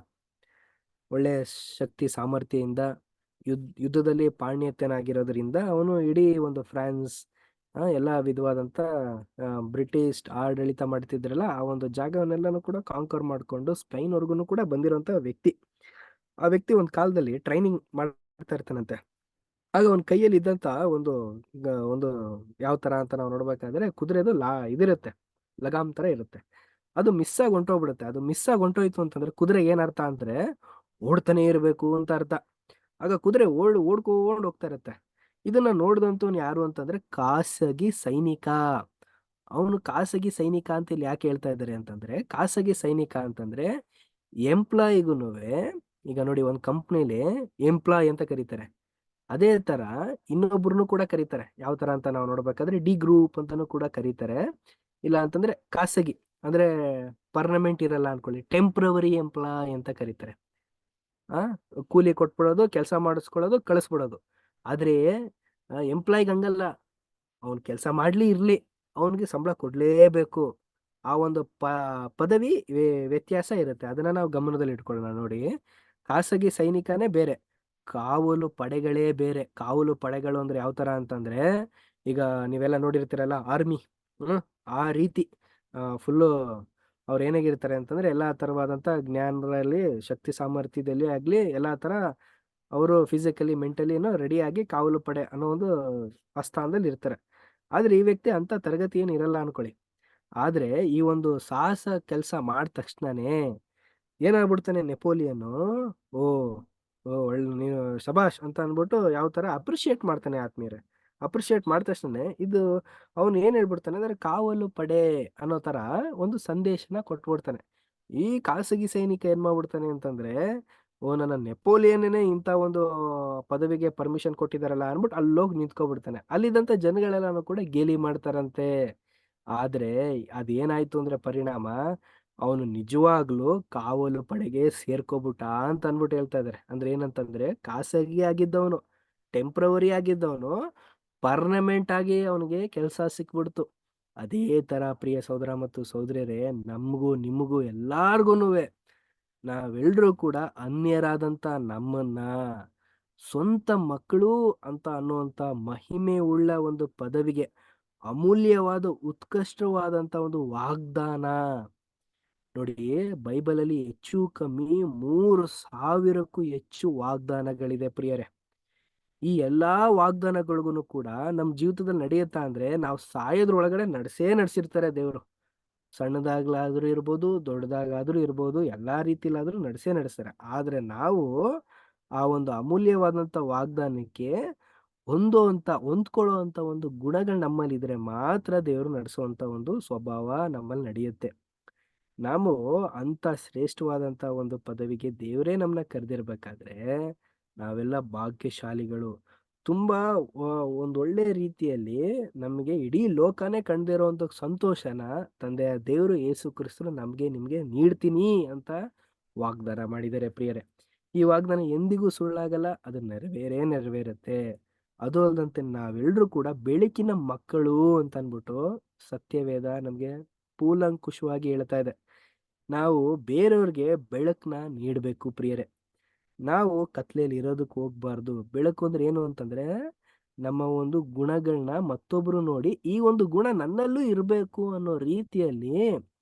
S1: ಒಳ್ಳೆ ಶಕ್ತಿ ಸಾಮರ್ಥ್ಯದಿಂದ ಯುದ್ಧದಲ್ಲಿ ಪಾಂಡಿತ್ಯನಾಗಿರೋದ್ರಿಂದ ಅವನು ಇಡೀ ಒಂದು ಫ್ರಾನ್ಸ್ ಎಲ್ಲ ವಿಧವಾದಂತ ಬ್ರಿಟಿಷ್ ಆಡಳಿತ ಮಾಡ್ತಿದ್ರಲ್ಲ ಆ ಒಂದು ಜಾಗವನ್ನೆಲ್ಲನೂ ಕೂಡ ಕಾಂಕರ್ ಮಾಡ್ಕೊಂಡು ಸ್ಪೈನ್ ವರ್ಗುನು ಕೂಡ ಬಂದಿರುವಂತ ವ್ಯಕ್ತಿ. ಆ ವ್ಯಕ್ತಿ ಒಂದು ಕಾಲದಲ್ಲಿ ಟ್ರೈನಿಂಗ್ ಮಾಡ್ತಾ ಇರ್ತಾನಂತೆ. ಆಗ ಅವನ ಕೈಯಲ್ಲಿ ಇದ್ದಂತ ಒಂದು ಯಾವ ತರ ಅಂತ ನಾವು ನೋಡ್ಬೇಕಾದ್ರೆ ಕುದುರೆದು ಇದಿರುತ್ತೆ, ಲಗಾಮ್ ತರ ಇರುತ್ತೆ. ಅದು ಮಿಸ್ ಆಗಿ ಹೊಂಟೋಗ್ಬಿಡುತ್ತೆ. ಅದು ಮಿಸ್ ಆಗಿ ಹೊಂಟೋಯ್ತು ಅಂತಂದ್ರೆ ಕುದುರೆ ಏನರ್ಥ ಅಂದ್ರೆ ಓಡ್ತಾನೆ ಇರ್ಬೇಕು ಅಂತ ಅರ್ಥ. ಆಗ ಕುದುರೆ ಓಡ್ಕೊಂಡು ಹೋಗ್ತಾ ಇರುತ್ತೆ. ಇದನ್ನ ನೋಡ್ದಂತವ್ನು ಯಾರು ಅಂತಂದ್ರೆ ಖಾಸಗಿ ಸೈನಿಕ. ಅವನು ಖಾಸಗಿ ಸೈನಿಕ ಅಂತ ಇಲ್ಲಿ ಯಾಕೆ ಹೇಳ್ತಾ ಇದ್ದಾರೆ ಅಂತಂದ್ರೆ, ಖಾಸಗಿ ಸೈನಿಕ ಅಂತಂದ್ರೆ ಎಂಪ್ಲಾಯಿಗೂನುವೆ, ಈಗ ನೋಡಿ ಒಂದು ಕಂಪ್ನಿಲಿ ಎಂಪ್ಲಾಯ್ ಅಂತ ಕರೀತಾರೆ, ಅದೇ ತರ ಇನ್ನೊಬ್ರು ಕೂಡ ಕರೀತಾರೆ. ಯಾವ ತರ ಅಂತ ನಾವು ನೋಡ್ಬೇಕಾದ್ರೆ ಡಿ ಗ್ರೂಪ್ ಅಂತಾನು ಕೂಡ ಕರೀತಾರೆ. ಇಲ್ಲ ಅಂತಂದ್ರೆ ಖಾಸಗಿ ಅಂದ್ರೆ ಪರ್ಮನೆಂಟ್ ಇರಲ್ಲ ಅನ್ಕೊಳ್ಳಿ, ಟೆಂಪ್ರವರಿ ಎಂಪ್ಲಾಯ್ ಅಂತ ಕರೀತಾರೆ. ಕೂಲಿ ಕೊಟ್ಬಿಡೋದು, ಕೆಲಸ ಮಾಡಿಸ್ಕೊಳ್ಳೋದು, ಕಳಿಸ್ಬಿಡೋದು. ಆದ್ರೆ ಎಂಪ್ಲಾಯ್ಗೆ ಹಂಗಲ್ಲ, ಅವ್ನ್ ಕೆಲಸ ಮಾಡ್ಲಿ ಇರ್ಲಿ ಅವನಿಗೆ ಸಂಬಳ ಕೊಡ್ಲೇಬೇಕು. ಆ ಒಂದು ಪದವಿ ವ್ಯತ್ಯಾಸ ಇರುತ್ತೆ. ಅದನ್ನ ನಾವು ಗಮನದಲ್ಲಿ ಇಟ್ಕೊಳ್ಳೋಣ. ನೋಡಿ, ಖಾಸಗಿ ಸೈನಿಕನೇ ಬೇರೆ, ಕಾವಲು ಪಡೆಗಳೇ ಬೇರೆ. ಕಾವಲು ಪಡೆಗಳು ಅಂದ್ರೆ ಯಾವ ತರ ಅಂತಂದ್ರೆ, ಈಗ ನೀವೆಲ್ಲ ನೋಡಿರ್ತೀರಲ್ಲ ಆರ್ಮಿ, ಆ ರೀತಿ ಫುಲ್ಲು ಅವ್ರು ಏನಾಗಿರ್ತಾರೆ ಅಂತಂದ್ರೆ ಎಲ್ಲಾ ತರವಾದಂತ ಜ್ಞಾನದಲ್ಲಿ, ಶಕ್ತಿ ಸಾಮರ್ಥ್ಯದಲ್ಲಿ ಆಗ್ಲಿ ಎಲ್ಲಾ ತರ ಅವರು ಫಿಸಿಕಲಿ ಮೆಂಟಲಿ ರೆಡಿಯಾಗಿ ಕಾವಲು ಪಡೆ ಅನ್ನೋ ಒಂದು ಸ್ಥಾನದಲ್ಲಿ ಇರ್ತಾರೆ. ಆದ್ರೆ ಈ ವ್ಯಕ್ತಿ ಅಂತ ತರಗತಿ ಏನು ಇರಲ್ಲ ಅನ್ಕೊಳ್ಳಿ. ಆದ್ರೆ ಈ ಒಂದು ಸಾಹಸ ಕೆಲಸ ಮಾಡಿದ ತಕ್ಷಣನೇ ಏನಾಗ್ಬಿಡ್ತಾನೆ ನೆಪೋಲಿಯನ್, ಓ ಒಳ್ಳೆ ನೀವು ಶಬಾಷ್ ಅಂತ ಅಂದ್ಬಿಟ್ಟು ಯಾವ ತರ ಅಪ್ರಿಶಿಯೇಟ್ ಮಾಡ್ತಾನೆ ಆತ್ಮೀಯರೇ. ಅಪ್ರಿಶಿಯೇಟ್ ಮಾಡಿದ ತಕ್ಷಣ ಇದು ಅವನು ಏನ್ ಹೇಳ್ಬಿಡ್ತಾನೆ ಅಂದ್ರೆ ಕಾವಲು ಪಡೆ ಅನ್ನೋ ತರ ಒಂದು ಸಂದೇಶನ ಕೊಟ್ಬಿಡ್ತಾನೆ. ಈ ಖಾಸಗಿ ಸೈನಿಕ ಏನ್ ಮಾಡ್ಬಿಡ್ತಾನೆ ಅಂತಂದ್ರೆ, ಓ ನನ್ನ ನೆಪೋಲಿಯನ್ನೇ ಇಂಥ ಒಂದು ಪದವಿಗೆ ಪರ್ಮಿಷನ್ ಕೊಟ್ಟಿದಾರಲ್ಲ ಅನ್ಬಿಟ್ಟು ಅಲ್ಲೋಗಿ ನಿಂತ್ಕೊಬಿಡ್ತಾನೆ. ಅಲ್ಲಿದ್ದಂತ ಜನಗಳೆಲ್ಲಾನು ಕೂಡ ಗೇಲಿ ಮಾಡ್ತಾರಂತೆ. ಆದ್ರೆ ಅದೇನಾಯ್ತು ಅಂದ್ರೆ ಪರಿಣಾಮ, ಅವನು ನಿಜವಾಗ್ಲೂ ಕಾವಲು ಪಡೆಗೆ ಸೇರ್ಕೊಬಿಟ್ಟ ಅಂತ ಅನ್ಬಿಟ್ಟು ಹೇಳ್ತಾ ಇದಾರೆ. ಅಂದ್ರೆ ಏನಂತಂದ್ರೆ ಖಾಸಗಿ ಆಗಿದ್ದವನು, ಟೆಂಪ್ರವರಿ ಆಗಿದ್ದವನು ಪರ್ಮನೆಂಟ್ ಆಗಿ ಅವನಿಗೆ ಕೆಲಸ ಸಿಕ್ಬಿಡ್ತು. ಅದೇ ತರ ಪ್ರಿಯ ಸಹೋದರ ಮತ್ತು ಸಹೋದರಿಯರೇ, ನಮಗೂ ನಿಮಗೂ ಎಲ್ಲಾರ್ಗುನುವೆ ನಾವೆಲ್ಲರೂ ಕೂಡ ಅನ್ಯರಾದಂತ ನಮ್ಮನ್ನ ಸ್ವಂತ ಮಕ್ಕಳು ಅಂತ ಅನ್ನುವಂತ ಮಹಿಮೆ ಉಳ್ಳ ಒಂದು ಪದವಿಗೆ, ಅಮೂಲ್ಯವಾದ ಉತ್ಕೃಷ್ಟವಾದಂತ ಒಂದು ವಾಗ್ದಾನ. ನೋಡಿ, ಬೈಬಲಲ್ಲಿ ಹೆಚ್ಚು ಕಮ್ಮಿ 3,000ಕ್ಕೂ ಹೆಚ್ಚು ವಾಗ್ದಾನಗಳಿದೆ ಪ್ರಿಯರೇ. ಈ ಎಲ್ಲಾ ವಾಗ್ದಾನಗಳಿಗೂ ಕೂಡ ನಮ್ ಜೀವಿತದಲ್ಲಿ ನಡೆಯುತ್ತಾ ಅಂದ್ರೆ ನಾವು ಸಾಯೋದ್ರೊಳಗಡೆ ನಡೆಸಿರ್ತಾರೆ ದೇವರು. ಸಣ್ಣದಾಗ್ಲಾದ್ರೂ ಇರ್ಬೋದು, ದೊಡ್ಡದಾಗಾದ್ರೂ ಇರ್ಬೋದು, ಎಲ್ಲಾ ರೀತಿಲಾದ್ರೂ ನಡೆಸ್ತಾರೆ. ಆದ್ರೆ ನಾವು ಆ ಒಂದು ಅಮೂಲ್ಯವಾದಂತ ವಾಗ್ದಾನಕ್ಕೆ ಹೊಂದ್ಕೊಳ್ಳೋ ಅಂತ ಒಂದು ಗುಣಗಳು ನಮ್ಮಲ್ಲಿ ಇದ್ರೆ ಮಾತ್ರ ದೇವರು ನಡೆಸುವಂತ ಒಂದು ಸ್ವಭಾವ ನಮ್ಮಲ್ಲಿ ನಡೆಯುತ್ತೆ. ನಾವು ಅಂತ ಶ್ರೇಷ್ಠವಾದಂತ ಒಂದು ಪದವಿಗೆ ದೇವರೇ ನಮ್ಮನ್ನ ಕರೆದಿರ್ಬೇಕಾದ್ರೆ ನಾವೆಲ್ಲ ಭಾಗ್ಯಶಾಲಿಗಳು. ತುಂಬಾ ಒಂದೊಳ್ಳೆ ರೀತಿಯಲ್ಲಿ ನಮಗೆ ಇಡೀ ಲೋಕನೇ ಕಂಡಿರುವಂತ ಸಂತೋಷನ ತಂದೆಯ ದೇವರು ಯೇಸು ಕ್ರಿಸ್ತರು ನಮ್ಗೆ ನಿಮ್ಗೆ ನೀಡ್ತೀನಿ ಅಂತ ವಾಗ್ದಾನ ಮಾಡಿದ್ದಾರೆ ಪ್ರಿಯರೇ. ಈ ವಾಗ್ದಾನ ಎಂದಿಗೂ ಸುಳ್ಳಾಗಲ್ಲ, ಅದು ನೆರವೇರುತ್ತೆ. ಅದು ಅಲ್ಲದಂತೆ ನಾವೆಲ್ಲರೂ ಕೂಡ ಬೆಳಕಿನ ಮಕ್ಕಳು ಅಂತ ಅನ್ಬಿಟ್ಟು ಸತ್ಯವೇದ ನಮ್ಗೆ ಕೂಲಂಕುಷವಾಗಿ ಹೇಳ್ತಾ ಇದೆ. ನಾವು ಬೇರೆಯವ್ರಿಗೆ ಬೆಳಕನ್ನ ನೀಡ್ಬೇಕು ಪ್ರಿಯರೇ. ನಾವು ಕತ್ಲೆಯಲ್ಲಿ ಇರೋದಕ್ಕೆ ಹೋಗ್ಬಾರ್ದು. ಬೆಳಕು ಅಂದ್ರೆ ಏನು ಅಂತಂದ್ರೆ ನಮ್ಮ ಒಂದು ಗುಣಗಳನ್ನ ಮತ್ತೊಬ್ರು ನೋಡಿ ಈ ಒಂದು ಗುಣ ನನ್ನಲ್ಲೂ ಇರಬೇಕು ಅನ್ನೋ ರೀತಿಯಲ್ಲಿ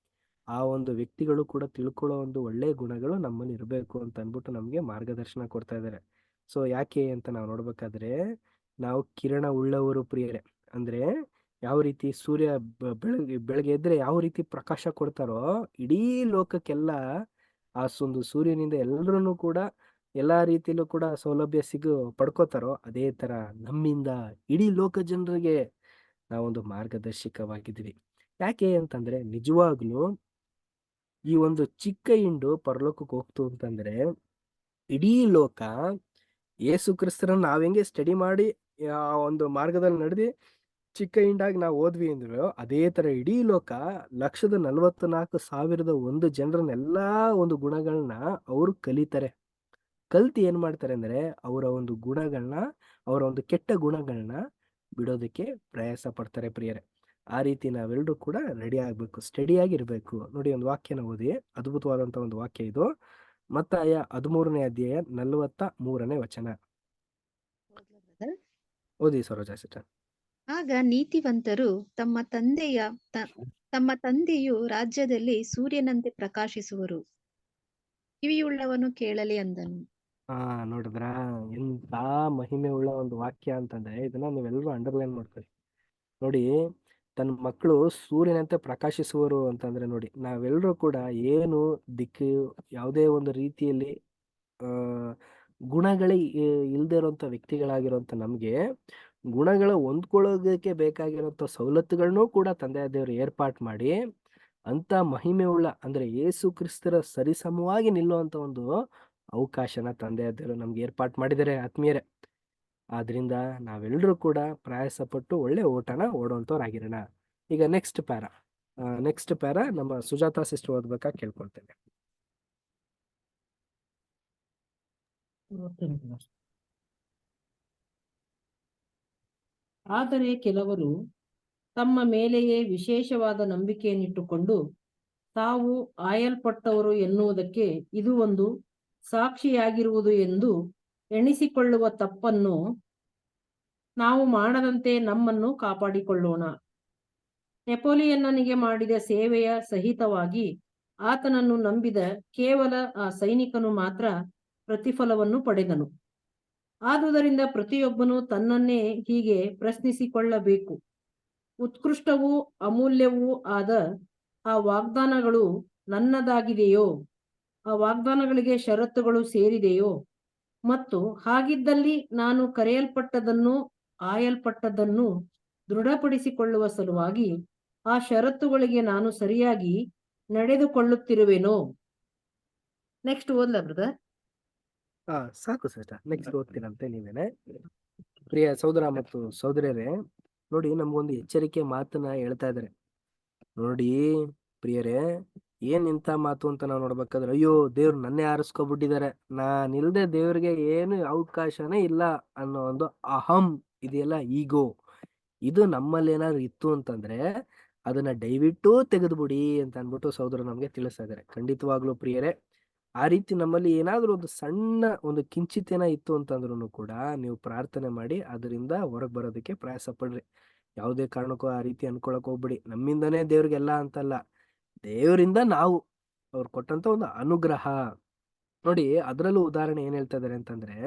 S1: ಆ ಒಂದು ವ್ಯಕ್ತಿಗಳು ಕೂಡ ತಿಳ್ಕೊಳ್ಳೋ ಒಂದು ಒಳ್ಳೆ ಗುಣಗಳು ನಮ್ಮಲ್ಲಿ ಇರಬೇಕು ಅಂತ ಅಂದ್ಬಿಟ್ಟು ನಮ್ಗೆ ಮಾರ್ಗದರ್ಶನ ಕೊಡ್ತಾ ಇದ್ದಾರೆ. ಸೊ ಯಾಕೆ ಅಂತ ನಾವು ನೋಡ್ಬೇಕಾದ್ರೆ, ನಾವು ಕಿರಣ ಉಳ್ಳವರು ಪ್ರಿಯರೇ. ಅಂದ್ರೆ ಯಾವ ರೀತಿ ಸೂರ್ಯ ಬೆಳಗ್ಗೆ ಎದ್ರೆ ಯಾವ ರೀತಿ ಪ್ರಕಾಶ ಕೊಡ್ತಾರೋ ಇಡೀ ಲೋಕಕ್ಕೆಲ್ಲ ಆ ಒಂದು ಸೂರ್ಯನಿಂದ ಎಲ್ಲರೂ ಕೂಡ ಎಲ್ಲಾ ರೀತಿಯಲ್ಲೂ ಕೂಡ ಸೌಲಭ್ಯ ಪಡ್ಕೋತಾರೋ, ಅದೇ ತರ ನಮ್ಮಿಂದ ಇಡೀ ಲೋಕ ಜನರಿಗೆ ನಾವೊಂದು ಮಾರ್ಗದರ್ಶಕವಾಗಿದ್ವಿ. ಯಾಕೆ ಅಂತಂದ್ರೆ ನಿಜವಾಗ್ಲೂ ಈ ಒಂದು ಚಿಕ್ಕ ಹಿಂಡು ಪರಲೋಕಕ್ಕೆ ಹೋಗ್ತು ಅಂತಂದ್ರೆ ಇಡೀ ಲೋಕ ಯೇಸು ಕ್ರಿಸ್ತರನ್ನ ನಾವ್ ಹೆಂಗೆ ಸ್ಟಡಿ ಮಾಡಿ ಆ ಒಂದು ಮಾರ್ಗದಲ್ಲಿ ನಡೆದಿ ಚಿಕ್ಕ ಹಿಂಡಾಗಿ ನಾವು ಹೋದ್ವಿ ಅಂದ್ರು, ಅದೇ ತರ ಇಡೀ ಲೋಕ 144,001 ಜನರನ್ನೆಲ್ಲಾ ಒಂದು ಗುಣಗಳನ್ನ ಅವರು ಕಲಿತಾರೆ. ಕಲ್ತಿ ಏನ್ ಮಾಡ್ತಾರೆ ಅಂದ್ರೆ ಅವರ ಒಂದು ಗುಣಗಳನ್ನ ಅವರ ಒಂದು ಕೆಟ್ಟ ಗುಣಗಳನ್ನ ಬಿಡೋದಕ್ಕೆ ಪ್ರಯಾಸ ಪಡ್ತಾರೆ ಪ್ರಿಯರೇ. ಆ ರೀತಿ ನಾವೆಲ್ಲರೂ ಕೂಡ ರೆಡಿ ಆಗ್ಬೇಕು, ಸ್ಟಡಿ ಆಗಿರ್ಬೇಕು. ನೋಡಿ, ಒಂದು ವಾಕ್ಯನ ಓದಿ, ಅದ್ಭುತವಾದಂತ ಒಂದು ವಾಕ್ಯ ಇದು. ಮತ್ತಾಯ 13ನೇ ಅಧ್ಯಾಯ 43ನೇ ವಚನ. ಓದಿ ಸರೋಜಾ ಸಿಸ್ಟರ್.
S7: ಆಗ ನೀತಿವಂತರು ತಮ್ಮ ತಂದೆಯು ರಾಜ್ಯದಲ್ಲಿ ಸೂರ್ಯನಂತೆ ಪ್ರಕಾಶಿಸುವರು. ಕಿವಿಯುಳ್ಳವನು ಕೇಳಲಿ ಅಂದನು.
S1: ನೋಡಿದ್ರ ಎಂತ ಮಹಿಮೆ ಉಳ್ಳ ಒಂದು ವಾಕ್ಯ ಅಂತಂದ್ರೆ ಇದನ್ನ ನೀವೆಲ್ಲರೂ ಅಂಡರ್ಲೈನ್ ಮಾಡ್ಕೊಳ್ಳಿ. ನೋಡಿ, ತನ್ನ ಮಕ್ಕಳು ಸೂರ್ಯನಂತೆ ಪ್ರಕಾಶಿಸುವರು ಅಂತಂದ್ರೆ, ನೋಡಿ ನಾವೆಲ್ಲರೂ ಕೂಡ ಏನು ದಿಕ್ಕು ಯಾವುದೇ ಒಂದು ರೀತಿಯಲ್ಲಿ ಗುಣಗಳೇ ಇಲ್ದೇ ಇರೋಂಥ ವ್ಯಕ್ತಿಗಳಾಗಿರೋಂಥ ನಮ್ಗೆ ಗುಣಗಳ ಹೊಂದ್ಕೊಳ್ಳೋದಕ್ಕೆ ಬೇಕಾಗಿರೋಂಥ ಸವಲತ್ತುಗಳನ್ನೂ ಕೂಡ ತಂದೆ ದೇವರು ಏರ್ಪಾಟ್ ಮಾಡಿ ಅಂತ ಮಹಿಮೆ ಉಳ್ಳ ಅಂದ್ರೆ ಯೇಸು ಕ್ರಿಸ್ತರ ಸರಿಸಮವಾಗಿ ನಿಲ್ಲುವಂತ ಒಂದು ಅವಕಾಶನ ತಂದೆ ದೇವರು ನಮ್ಗೆ ಏರ್ಪಾಟ್ ಮಾಡಿದ್ದಾರೆ ಆತ್ಮೀಯರೇ. ಆದ್ರಿಂದ ನಾವೆಲ್ಲರೂ ಕೂಡ ಪ್ರಯಾಸ ಪಟ್ಟು ಒಳ್ಳೆ ಓಟನ ಓಡುವಂತವ್ರಾಗಿರೋಣ. ಈಗ ನೆಕ್ಸ್ಟ್ ಪ್ಯಾರಾ ನಮ್ಮ ಸುಜಾತಾ ಸಿಸ್ಟರ್ ಓದ್ಬೇಕಾ ಕೇಳ್ಕೊಳ್ತೇನೆ.
S8: ಆದರೆ ಕೆಲವರು ತಮ್ಮ ಮೇಲೆಯೇ ವಿಶೇಷವಾದ ನಂಬಿಕೆಯನ್ನಿಟ್ಟುಕೊಂಡು ತಾವು ಆಯಲ್ಪಟ್ಟವರು ಎನ್ನುವುದಕ್ಕೆ ಇದು ಒಂದು ಸಾಕ್ಷಿಯಾಗಿರುವುದು ಎಂದು ಎಣಿಸಿಕೊಳ್ಳುವ ತಪ್ಪನ್ನು ನಾವು ಮಾಡದಂತೆ ನಮ್ಮನ್ನು ಕಾಪಾಡಿಕೊಳ್ಳೋಣ. ನೆಪೋಲಿಯನ್ನನಿಗೆ ಮಾಡಿದ ಸೇವೆಯ ಸಹಿತವಾಗಿ ಆತನನ್ನು ನಂಬಿದ ಕೇವಲ ಆ ಸೈನಿಕನು ಮಾತ್ರ ಪ್ರತಿಫಲವನ್ನು ಪಡೆದನು. ಆದುದರಿಂದ ಪ್ರತಿಯೊಬ್ಬನು ತನ್ನನ್ನೇ ಹೀಗೆ ಪ್ರಶ್ನಿಸಿಕೊಳ್ಳಬೇಕು, ಉತ್ಕೃಷ್ಟವೂ ಅಮೂಲ್ಯವೂ ಆದ ಆ ವಾಗ್ದಾನಗಳು ನನ್ನದಾಗಿದೆಯೋ? ಆ ವಾಗ್ದಾನಗಳಿಗೆ ಷರತ್ತುಗಳು ಸೇರಿದೆಯೋ? ಮತ್ತು ಹಾಗಿದ್ದಲ್ಲಿ ನಾನು ಕರೆಯಲ್ಪಟ್ಟದನ್ನು ಆಯಲ್ಪಟ್ಟದನ್ನು ದೃಢಪಡಿಸಿಕೊಳ್ಳುವ ಸಲುವಾಗಿ ಆ ಷರತ್ತುಗಳಿಗೆ ನಾನು ಸರಿಯಾಗಿ ನಡೆದುಕೊಳ್ಳುತ್ತಿರುವೆನೋ? ನೆಕ್ಸ್ಟ್ ಓದ್ಲಾ ಬ್ರದರ್?
S1: ಸಾಕು ಸಿಸ್ಟರ್, ನೆಕ್ಸ್ಟ್ ಓದ್ತೀರಂತೆ ನೀವೇನೆ. ಪ್ರಿಯ ಸಹೋದರ ಮತ್ತು ಸಹೋದರಿಯರೇ, ನೋಡಿ ನಮ್ಗೊಂದು ಎಚ್ಚರಿಕೆ ಮಾತನ್ನ ಹೇಳ್ತಾ ಇದ್ದಾರೆ. ನೋಡಿ ಪ್ರಿಯರೇ, ಏನ್ ಇಂಥ ಮಾತು ಅಂತ ನಾವು ನೋಡ್ಬೇಕಾದ್ರೆ, ಅಯ್ಯೋ ದೇವ್ರು ನನ್ನೇ ಆರಿಸ್ಕೊಬಿಟ್ಟಿದ್ದಾರೆ, ನಾನಿಲ್ದೆ ದೇವ್ರಿಗೆ ಏನು ಅವಕಾಶನೇ ಇಲ್ಲ ಅನ್ನೋ ಒಂದು ಅಹಂ ಇದೆಯಲ್ಲ, ಈಗೋ, ಇದು ನಮ್ಮಲ್ಲಿ ಏನಾದ್ರು ಇತ್ತು ಅಂತಂದ್ರೆ ಅದನ್ನ ದಯವಿಟ್ಟು ತೆಗೆದುಬಿಡಿ ಅಂತ ಅನ್ಬಿಟ್ಟು ಸಹೋದರ ನಮ್ಗೆ ತಿಳಿಸ್ತಾ ಇದ್ದಾರೆ. ಖಂಡಿತವಾಗ್ಲೂ ಪ್ರಿಯರೇ, ಆ ರೀತಿ ನಮ್ಮಲ್ಲಿ ಏನಾದ್ರೂ ಒಂದು ಸಣ್ಣ ಒಂದು ಕಿಂಚಿತೇನ ಇತ್ತು ಅಂತಂದ್ರೂ ಕೂಡ ನೀವು ಪ್ರಾರ್ಥನೆ ಮಾಡಿ ಅದರಿಂದ ಹೊರಗೆ ಬರೋದಕ್ಕೆ ಪ್ರಯಾಸ ಪಡ್ರಿ. ಯಾವುದೇ ಕಾರಣಕ್ಕೂ ಆ ರೀತಿ ಅನ್ಕೊಳಕ್ ಹೋಗ್ಬಿಡಿ. ನಮ್ಮಿಂದನೇ ದೇವ್ರಿಗೆಲ್ಲ ಅಂತಲ್ಲ, ದೇವರಿಂದ ನಾವು ಅವ್ರು ಕೊಟ್ಟಂತ ಒಂದು ಅನುಗ್ರಹ. ನೋಡಿ, ಅದರಲ್ಲೂ ಉದಾಹರಣೆ ಏನ್ ಹೇಳ್ತಾ ಇದಾರೆ ಅಂತಂದ್ರೆ,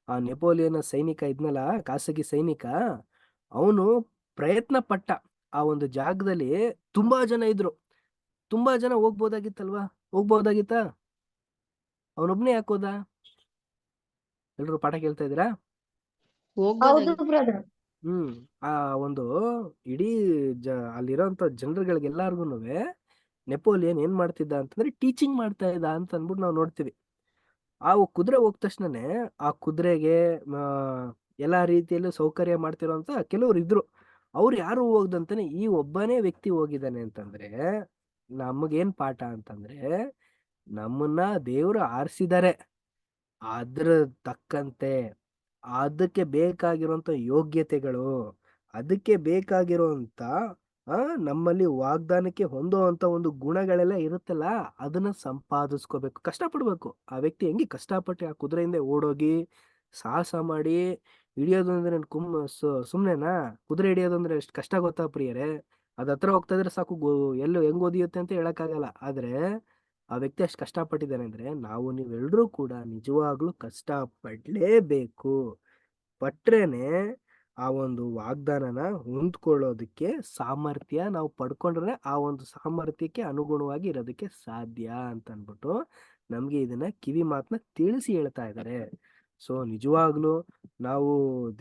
S1: ಆ ನೆಪೋಲಿಯನ್ ಸೈನಿಕ ಇದ್ನಲ್ಲ, ಖಾಸಗಿ ಸೈನಿಕ, ಅವನು ಪ್ರಯತ್ನ ಪಟ್ಟ. ಆ ಒಂದು ಜಾಗದಲ್ಲಿ ತುಂಬಾ ಜನ ಇದ್ರು, ತುಂಬಾ ಜನ ಹೋಗ್ಬೋದಾಗಿತ್ತಾ? ಅವನೊಬ್ನೇ ಯಾಕೋದ? ಎಲ್ರು ಪಾಠ ಕೇಳ್ತಾ ಇದ್ದೀರಾ?
S4: ಹೌದು ಬ್ರದರ್.
S1: ಆ ಒಂದು ಇಡೀ ಅಲ್ಲಿರೋಂಥ ಜನರುಗಳಿಗೆಲ್ಲಾರ್ಗು ನೆಪೋಲಿಯನ್ ಏನ್ ಮಾಡ್ತಿದ್ದ ಅಂತಂದ್ರೆ ಟೀಚಿಂಗ್ ಮಾಡ್ತಾ ಇದ್ದ ಅಂತ ಅಂದ್ಬಿಟ್ಟು ನಾವು ನೋಡ್ತೀವಿ. ಆ ಕುದುರೆ ಹೋದ ತಕ್ಷಣನೇ ಆ ಕುದುರೆಗೆ ಎಲ್ಲಾ ರೀತಿಯಲ್ಲೂ ಸೌಕರ್ಯ ಮಾಡ್ತಿರೋಂತ ಕೆಲವ್ರು ಇದ್ರು. ಅವ್ರು ಯಾರು ಹೋಗ್ದಂತಾನೆ ಈ ಒಬ್ಬನೇ ವ್ಯಕ್ತಿ ಹೋಗಿದ್ದಾನೆ ಅಂತಂದ್ರೆ ನಮಗೇನ್ ಪಾಠ ಅಂತಂದ್ರೆ, ನಮ್ಮನ್ನ ದೇವರು ಆರಿಸಿದ್ದಾರೆ, ಅದ್ರ ತಕ್ಕಂತೆ ಅದಕ್ಕೆ ಬೇಕಾಗಿರುವಂತ ಯೋಗ್ಯತೆಗಳು, ಅದಕ್ಕೆ ಬೇಕಾಗಿರುವಂತ ನಮ್ಮಲ್ಲಿ ವಾಗ್ದಾನಕ್ಕೆ ಹೊಂದುವಂತ ಒಂದು ಗುಣಗಳೆಲ್ಲ ಇರುತ್ತಲ್ಲ, ಅದನ್ನ ಸಂಪಾದಿಸ್ಕೋಬೇಕು, ಕಷ್ಟಪಡ್ಬೇಕು. ಆ ವ್ಯಕ್ತಿ ಹೆಂಗೆ ಕಷ್ಟಪಟ್ಟು ಆ ಕುದುರೆಯಿಂದ ಓಡೋಗಿ ಸಾಹಸ ಮಾಡಿ ಹಿಡಿಯೋದು ಅಂದ್ರೆ ಸುಮ್ನೆನಾ? ಕುದುರೆ ಹಿಡಿಯೋದು ಅಂದ್ರೆ ಎಷ್ಟು ಕಷ್ಟ ಗೊತ್ತಾ ಪ್ರಿಯರೇ? ಅದ್ ಹತ್ರ ಹೋಗ್ತಾ ಇದ್ರೆ ಸಾಕು, ಎಲ್ಲೋ ಹೆಂಗ್ ಓದಿಯುತ್ತೆ ಅಂತ ಹೇಳಕ್ಕಾಗಲ್ಲ. ಆದ್ರೆ ಆ ವ್ಯಕ್ತಿ ಅಷ್ಟು ಕಷ್ಟಪಟ್ಟಿದ್ದಾನೆ ಅಂದ್ರೆ ನಾವು ನೀವೆಲ್ಲರೂ ಕೂಡ ನಿಜವಾಗ್ಲೂ ಕಷ್ಟ ಪಡ್ಲೇಬೇಕು. ಪಟ್ರೇನೆ ಆ ಒಂದು ವಾಗ್ದಾನನ ಹೊಂದ್ಕೊಳ್ಳೋದಕ್ಕೆ ಸಾಮರ್ಥ್ಯ ನಾವು ಪಡ್ಕೊಂಡ್ರೆ ಆ ಒಂದು ಸಾಮರ್ಥ್ಯಕ್ಕೆ ಅನುಗುಣವಾಗಿ ಇರೋದಕ್ಕೆ ಸಾಧ್ಯ ಅಂತ ಅನ್ಬಿಟ್ಟು ನಮ್ಗೆ ಇದನ್ನ ಕಿವಿ ಮಾತನ್ನ ತಿಳಿಸಿ ಹೇಳ್ತಾ ಇದ್ದಾರೆ. ಸೊ ನಿಜವಾಗ್ಲೂ ನಾವು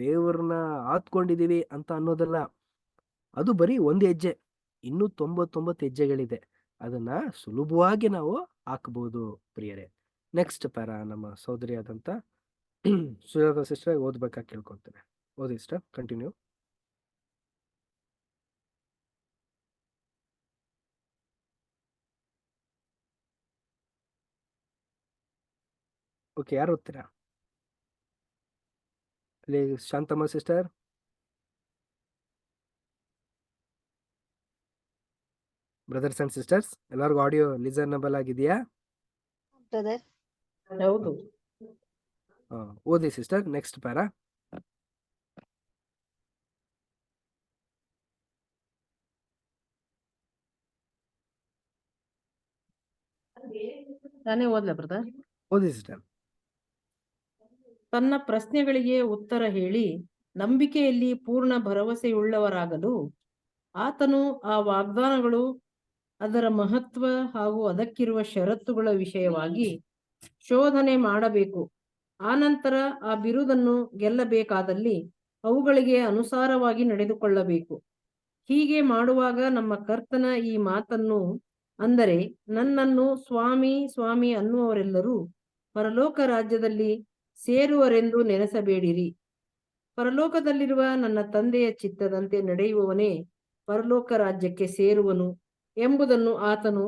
S1: ದೇವ್ರನ್ನ ಆತ್ಕೊಂಡಿದೀವಿ ಅಂತ ಅನ್ನೋದಲ್ಲ, ಅದು ಬರೀ ಒಂದು ಹೆಜ್ಜೆ, ಇನ್ನೂ 99 ಹೆಜ್ಜೆಗಳಿದೆ. ಅದನ್ನ ಸುಲಭವಾಗಿ ನಾವು ಹಾಕ್ಬೋದು ಪ್ರಿಯರೇ. ನೆಕ್ಸ್ಟ್ ಪ್ಯಾರಾ ನಮ್ಮ ಸಹೋದರಿ ಆದಂತ ಸುಜಾತಾ ಸಿಸ್ಟರ್ ಓದ್ಬೇಕಾ ಕೇಳ್ಕೊಳ್ತೇನೆ. ಓದಿ ಸಿಸ್ಟರ್, ಕಂಟಿನ್ಯೂ. ಓಕೆ, ಯಾರು ಓದ್ತೀರಾ? ಇಲ್ಲಿ Shantamma sister. Brothers and sisters, ಎಲ್ಲರಿಗೂ ಆಡಿಯೋ ಲಿಸನಬಲ್ ಆಗಿದೆಯಾ?
S3: ಬ್ರದರ್.
S8: ಹೌದು.
S1: ಓದಿ ಸಿಸ್ಟರ್, ನೆಕ್ಸ್ಟ್ ಪ್ಯಾರಾ.
S8: ನಾನೇ ಓದ್ಲಾ ಬ್ರದರ್?
S1: ಓದಿ ಸಿಸ್ಟರ್.
S8: ತನ್ನ ಪ್ರಶ್ನೆಗಳಿಗೆ ಉತ್ತರ ಹೇಳಿ ನಂಬಿಕೆಯಲ್ಲಿ ಪೂರ್ಣ ಭರವಸೆಯುಳ್ಳವರಾಗಲು ಆತನು ಆ ವಾಗ್ದಾನಗಳು, ಅದರ ಮಹತ್ವ ಹಾಗೂ ಅದಕ್ಕಿರುವ ಷರತ್ತುಗಳ ವಿಷಯವಾಗಿ ಶೋಧನೆ ಮಾಡಬೇಕು. ಆನಂತರ ಆ ಬಿರುದನ್ನು ಗೆಲ್ಲಬೇಕಾದಲ್ಲಿ ಅವುಗಳಿಗೆ ಅನುಸಾರವಾಗಿ ನಡೆದುಕೊಳ್ಳಬೇಕು. ಹೀಗೆ ಮಾಡುವಾಗ ನಮ್ಮ ಕರ್ತನ ಈ ಮಾತನ್ನು, ಅಂದರೆ ನನ್ನನ್ನು ಸ್ವಾಮಿ ಸ್ವಾಮಿ ಅನ್ನುವವರೆಲ್ಲರೂ ಪರಲೋಕ ರಾಜ್ಯದಲ್ಲಿ ಸೇರುವರೆಂದು ನೆನೆಸಬೇಡಿರಿ. ಪರಲೋಕದಲ್ಲಿರುವ ನನ್ನ ತಂದೆಯ ಚಿತ್ತದಂತೆ ನಡೆಯುವವನೇ ಪರಲೋಕ ರಾಜ್ಯಕ್ಕೆ ಸೇರುವನು ಎಂಬುದನ್ನು ಆತನು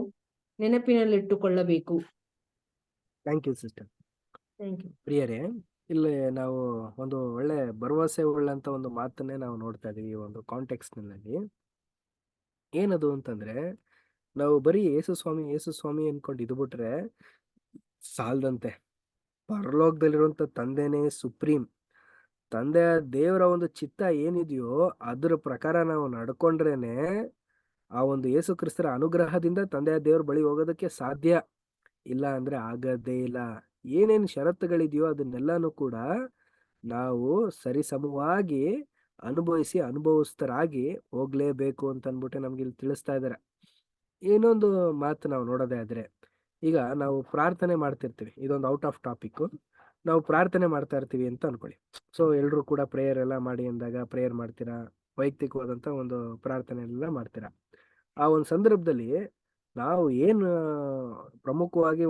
S8: ನೆನಪಿನಲ್ಲಿಟ್ಟುಕೊಳ್ಳಬೇಕು.
S1: Thank you sister.
S8: Thank you.
S1: ಪ್ರಿಯರೇ, ಇಲ್ಲಿ ನಾವು ಒಂದು ಒಳ್ಳೆ ಭರವಸೆ ಉಳ್ಳಂತ ಒಂದು ಮಾತನ್ನೇ ನಾವು ನೋಡ್ತಾ ಇದೀವಿ ಈ ಒಂದು ಕಾಂಟೆಕ್ಸ್ಟ್ ನಲ್ಲಿ. ಏನದು ಅಂತಂದ್ರೆ, ನಾವು ಬರೀ ಯೇಸು ಸ್ವಾಮಿ ಅನ್ಕೊಂಡು ಇದ್ಬಿಟ್ರೆ ಸಾಲದಂತೆ. ಪರಲೋಕದಲ್ಲಿರುವಂತ ತಂದೆನೇ ಸುಪ್ರೀಂ. ತಂದೆಯ ದೇವರ ಒಂದು ಚಿತ್ತ ಏನಿದೆಯೋ ಅದ್ರ ಪ್ರಕಾರ ನಾವು ನಡ್ಕೊಂಡ್ರೇನೆ ಆ ಒಂದು ಯೇಸು ಕ್ರಿಸ್ತರ ಅನುಗ್ರಹದಿಂದ ತಂದೆಯ ದೇವ್ರ ಬಳಿ ಹೋಗೋದಕ್ಕೆ ಸಾಧ್ಯ. ಇಲ್ಲ ಅಂದ್ರೆ ಆಗದೇ ಇಲ್ಲ. ಏನೇನು ಷರತ್ತುಗಳಿದೆಯೋ ಅದನ್ನೆಲ್ಲಾನು ಕೂಡ ನಾವು ಸರಿಸಮವಾಗಿ ಅನುಭವಿಸ್ತರಾಗಿ ಹೋಗ್ಲೇಬೇಕು ಅಂತ ಅನ್ಬಿಟ್ಟು ನಮ್ಗೆ ಇಲ್ಲಿ ತಿಳಿಸ್ತಾ ಇದ್ದಾರೆ. ಇನ್ನೊಂದು ಮಾತು ನಾವು ನೋಡೋದೇ ಆದ್ರೆ, ಈಗ ನಾವು ಪ್ರಾರ್ಥನೆ ಮಾಡ್ತಿರ್ತೀವಿ, ಇದೊಂದು ಔಟ್ ಆಫ್ ಟಾಪಿಕ್. ನಾವು ಪ್ರಾರ್ಥನೆ ಮಾಡ್ತಾ ಇರ್ತೀವಿ ಅಂತ ಅನ್ಕೊಳ್ಳಿ. ಸೊ ಎಲ್ರು ಕೂಡ ಪ್ರೇಯರ್ ಎಲ್ಲ ಮಾಡಿ ಅಂದಾಗ ಪ್ರೇಯರ್ ಮಾಡ್ತೀರಾ, ವೈಯಕ್ತಿಕವಾದಂತ ಒಂದು ಪ್ರಾರ್ಥನೆ ಎಲ್ಲ ಮಾಡ್ತೀರಾ. ಆ ಒಂದು ಸಂದರ್ಭದಲ್ಲಿ ನಾವು ಏನು ಪ್ರಮುಖವಾಗಿ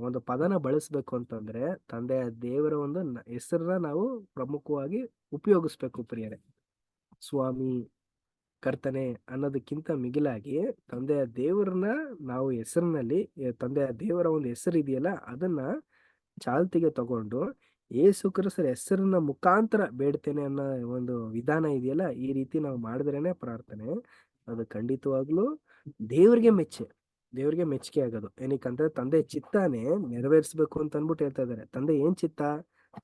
S1: ಒಂದು ಪದನ ಬಳಸ್ಬೇಕು ಅಂತಂದ್ರೆ, ತಂದೆಯ ದೇವರ ಒಂದು ಹೆಸರನ್ನ ನಾವು ಪ್ರಮುಖವಾಗಿ ಉಪಯೋಗಿಸ್ಬೇಕು ಪ್ರಿಯರೇ. ಸ್ವಾಮಿ, ಕರ್ತನೆ ಅನ್ನೋದಕ್ಕಿಂತ ಮಿಗಿಲಾಗಿ ತಂದೆಯ ದೇವರನ್ನ ನಾವು ಹೆಸರಿನಲ್ಲಿ, ತಂದೆಯ ದೇವರ ಒಂದು ಹೆಸರು ಇದೆಯಲ್ಲ ಅದನ್ನ ಚಾಲ್ತಿಗೆ ತಗೊಂಡು ಯೇಸು ಕ್ರಿಸ್ತರ ಹೆಸರನ್ನ ಮುಖಾಂತರ ಬೇಡ್ತೇನೆ ಅನ್ನೋ ಒಂದು ವಿಧಾನ ಇದೆಯಲ್ಲ, ಈ ರೀತಿ ನಾವು ಮಾಡಿದ್ರೇನೆ ಪ್ರಾರ್ಥನೆ ಅದು ಖಂಡಿತವಾಗ್ಲೂ ದೇವ್ರಿಗೆ ಮೆಚ್ಚುಗೆ ಆಗೋದು. ಏನಕ್ಕಂದ್ರೆ ತಂದೆ ಚಿತ್ತಾನೇ ನೆರವೇರಿಸ್ಬೇಕು ಅಂತ ಅನ್ಬಿಟ್ಟು ಹೇಳ್ತಾ ಇದ್ದಾರೆ. ತಂದೆ ಏನ್ ಚಿತ್ತ?